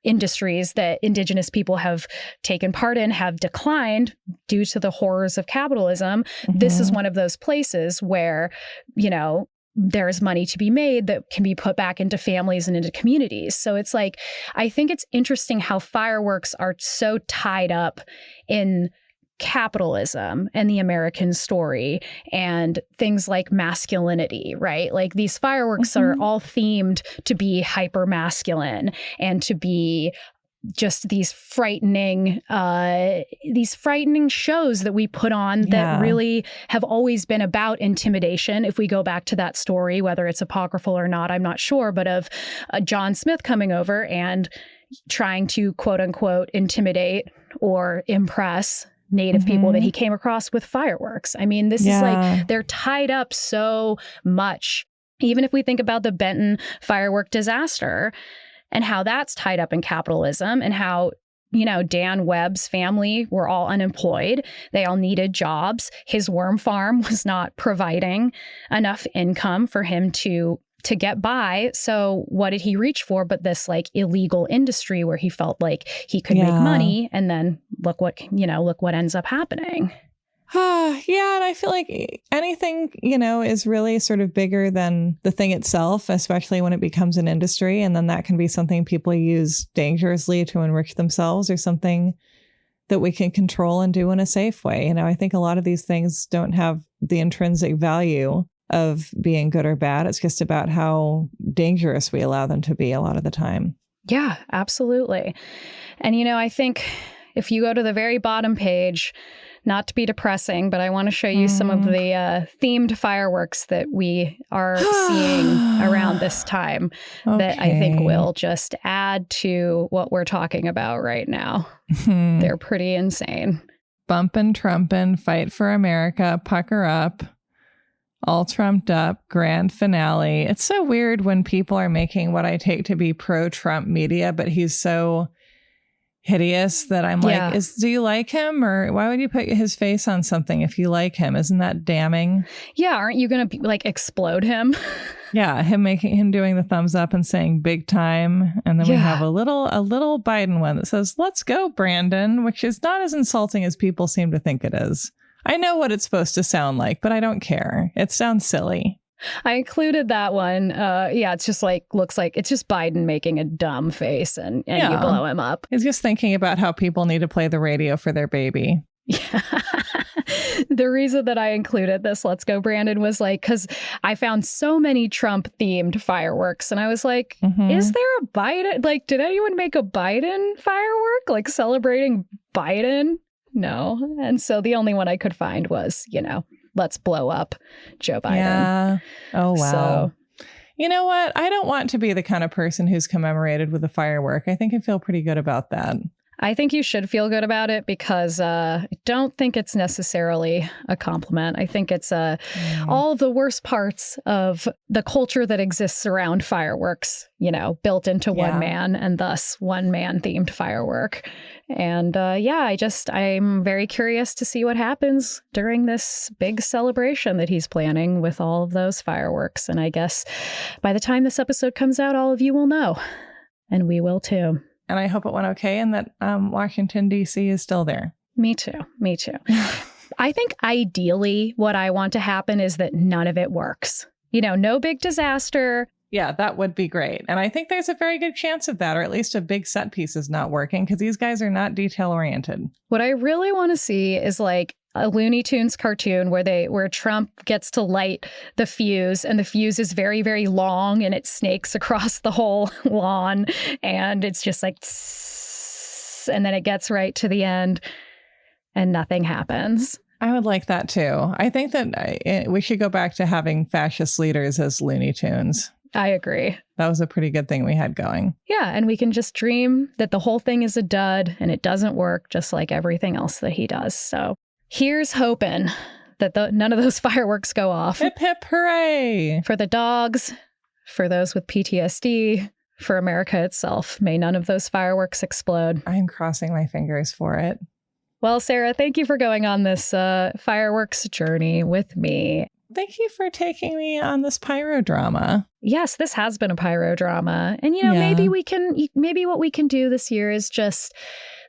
industries that Indigenous people have taken part in have declined due to the horrors of capitalism, this is one of those places where, you know, there's money to be made that can be put back into families and into communities. So it's like, I think it's interesting how fireworks are so tied up in capitalism and the American story and things like masculinity, right? Like these fireworks are all themed to be hyper masculine and to be just these frightening shows that we put on that really have always been about intimidation. If we go back to that story, whether it's apocryphal or not, I'm not sure, but of John Smith coming over and trying to quote unquote intimidate or impress Native people that he came across with fireworks. I mean, this is like, they're tied up so much. Even if we think about the Benton firework disaster, and how that's tied up in capitalism and how Dan Webb's family were all unemployed. They all needed jobs. His worm farm was not providing enough income for him to get by. So what did he reach for but this like illegal industry where he felt like he could make money, and then look what ends up happening. Yeah, and I feel like anything, is really sort of bigger than the thing itself, especially when it becomes an industry. And then that can be something people use dangerously to enrich themselves, or something that we can control and do in a safe way. I think a lot of these things don't have the intrinsic value of being good or bad. It's just about how dangerous we allow them to be a lot of the time. Yeah, absolutely. And, I think if you go to the very bottom page, not to be depressing, but I want to show you some of the themed fireworks that we are seeing around this time that I think will just add to what we're talking about right now. They're pretty insane. Bumpin', trumpin', fight for America, pucker up, all trumped up, grand finale. It's so weird when people are making what I take to be pro-Trump media, but he's so hideous that I'm like, do you like him? Or why would you put his face on something if you like him? Isn't that damning? Yeah, aren't you going to explode him? Yeah, him doing the thumbs up and saying big time. And then we have a little Biden one that says, let's go, Brandon, which is not as insulting as people seem to think it is. I know what it's supposed to sound like, but I don't care. It sounds silly. I included that one. It's just looks like it's just Biden making a dumb face and you blow him up. He's just thinking about how people need to play the radio for their baby. Yeah. The reason that I included this Let's Go Brandon was because I found so many Trump themed fireworks and I was like, is there a Biden? Did anyone make a Biden firework celebrating Biden? No. And so the only one I could find was, let's blow up Joe Biden. Yeah. Oh, wow. So, you know what? I don't want to be the kind of person who's commemorated with a firework. I think I feel pretty good about that. I think you should feel good about it because I don't think it's necessarily a compliment. I think it's all of the worst parts of the culture that exists around fireworks, built into one man and thus one man themed firework. And I'm very curious to see what happens during this big celebration that he's planning with all of those fireworks. And I guess by the time this episode comes out, all of you will know. And we will too. And I hope it went okay and that Washington, D.C. is still there. Me too. I think ideally what I want to happen is that none of it works. No big disaster. Yeah, that would be great. And I think there's a very good chance of that, or at least a big set piece is not working because these guys are not detail oriented. What I really want to see is a Looney Tunes cartoon where Trump gets to light the fuse and the fuse is very, very long and it snakes across the whole lawn and it's just tss, and then it gets right to the end and nothing happens. I would like that too. I think that we should go back to having fascist leaders as Looney Tunes. I agree. That was a pretty good thing we had going. Yeah, and we can just dream that the whole thing is a dud and it doesn't work just like everything else that he does. So here's hoping that none of those fireworks go off. Hip, hip, hooray! For the dogs, for those with PTSD, for America itself, may none of those fireworks explode. I'm crossing my fingers for it. Well, Sarah, thank you for going on this fireworks journey with me. Thank you for taking me on this pyro drama. Yes, this has been a pyro drama. And, maybe what we can do this year is just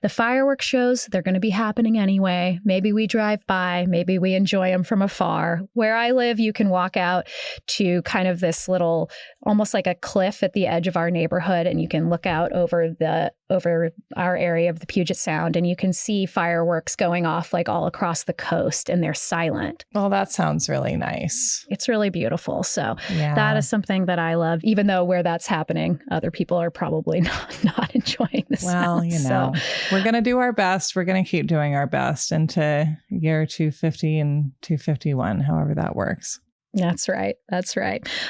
the fireworks shows. They're going to be happening anyway. Maybe we drive by. Maybe we enjoy them from afar. Where I live, you can walk out to kind of this little, almost like a cliff at the edge of our neighborhood. And you can look out over our area of the Puget Sound and you can see fireworks going off all across the coast and they're silent. Well, that sounds really nice. It's really beautiful. So that is something that I love, even though where that's happening, other people are probably not enjoying the sound. Well, we're going to do our best. We're going to keep doing our best into year 250 and 251, however that works. That's right.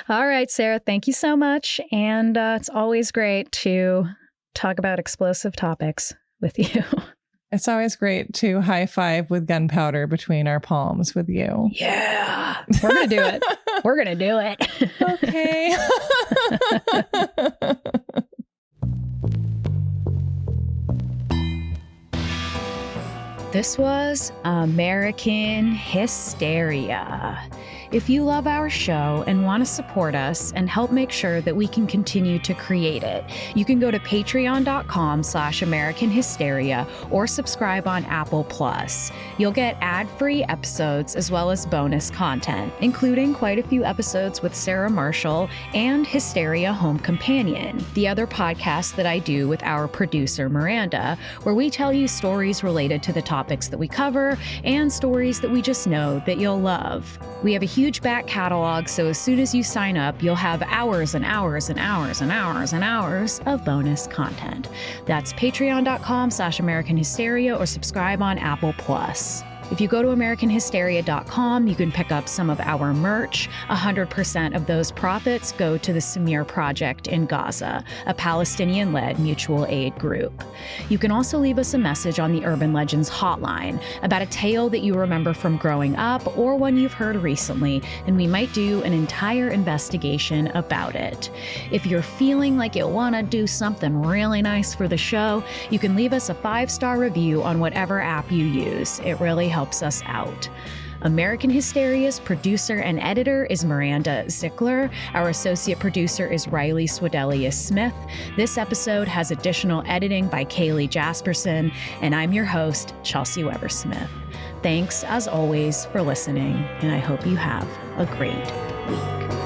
All right, Sarah, thank you so much. And it's always great to talk about explosive topics with you. It's always great to high five with gunpowder between our palms with you. Yeah. We're going to do it. We're going to do it. Okay. This was American Hysteria. If you love our show and want to support us and help make sure that we can continue to create it, you can go to patreon.com/American Hysteria or subscribe on Apple Plus. You'll get ad-free episodes as well as bonus content, including quite a few episodes with Sarah Marshall and Hysteria Home Companion, the other podcast that I do with our producer Miranda, where we tell you stories related to the topics that we cover and stories that we just know that you'll love. We have a huge back catalog, so as soon as you sign up, you'll have hours and hours and hours and hours and hours of bonus content. That's patreon.com/American Hysteria or subscribe on Apple Plus. If you go to AmericanHysteria.com, you can pick up some of our merch. 100% of those profits go to the Samir Project in Gaza, a Palestinian-led mutual aid group. You can also leave us a message on the Urban Legends hotline about a tale that you remember from growing up or one you've heard recently, and we might do an entire investigation about it. If you're feeling like you want to do something really nice for the show, you can leave us a 5-star review on whatever app you use. It really helps us out. American Hysteria's producer and editor is Miranda Zickler. Our associate producer is Riley Swedelius-Smith. This episode has additional editing by Kaylee Jasperson, and I'm your host, Chelsey Weber-Smith. Thanks, as always, for listening, and I hope you have a great week.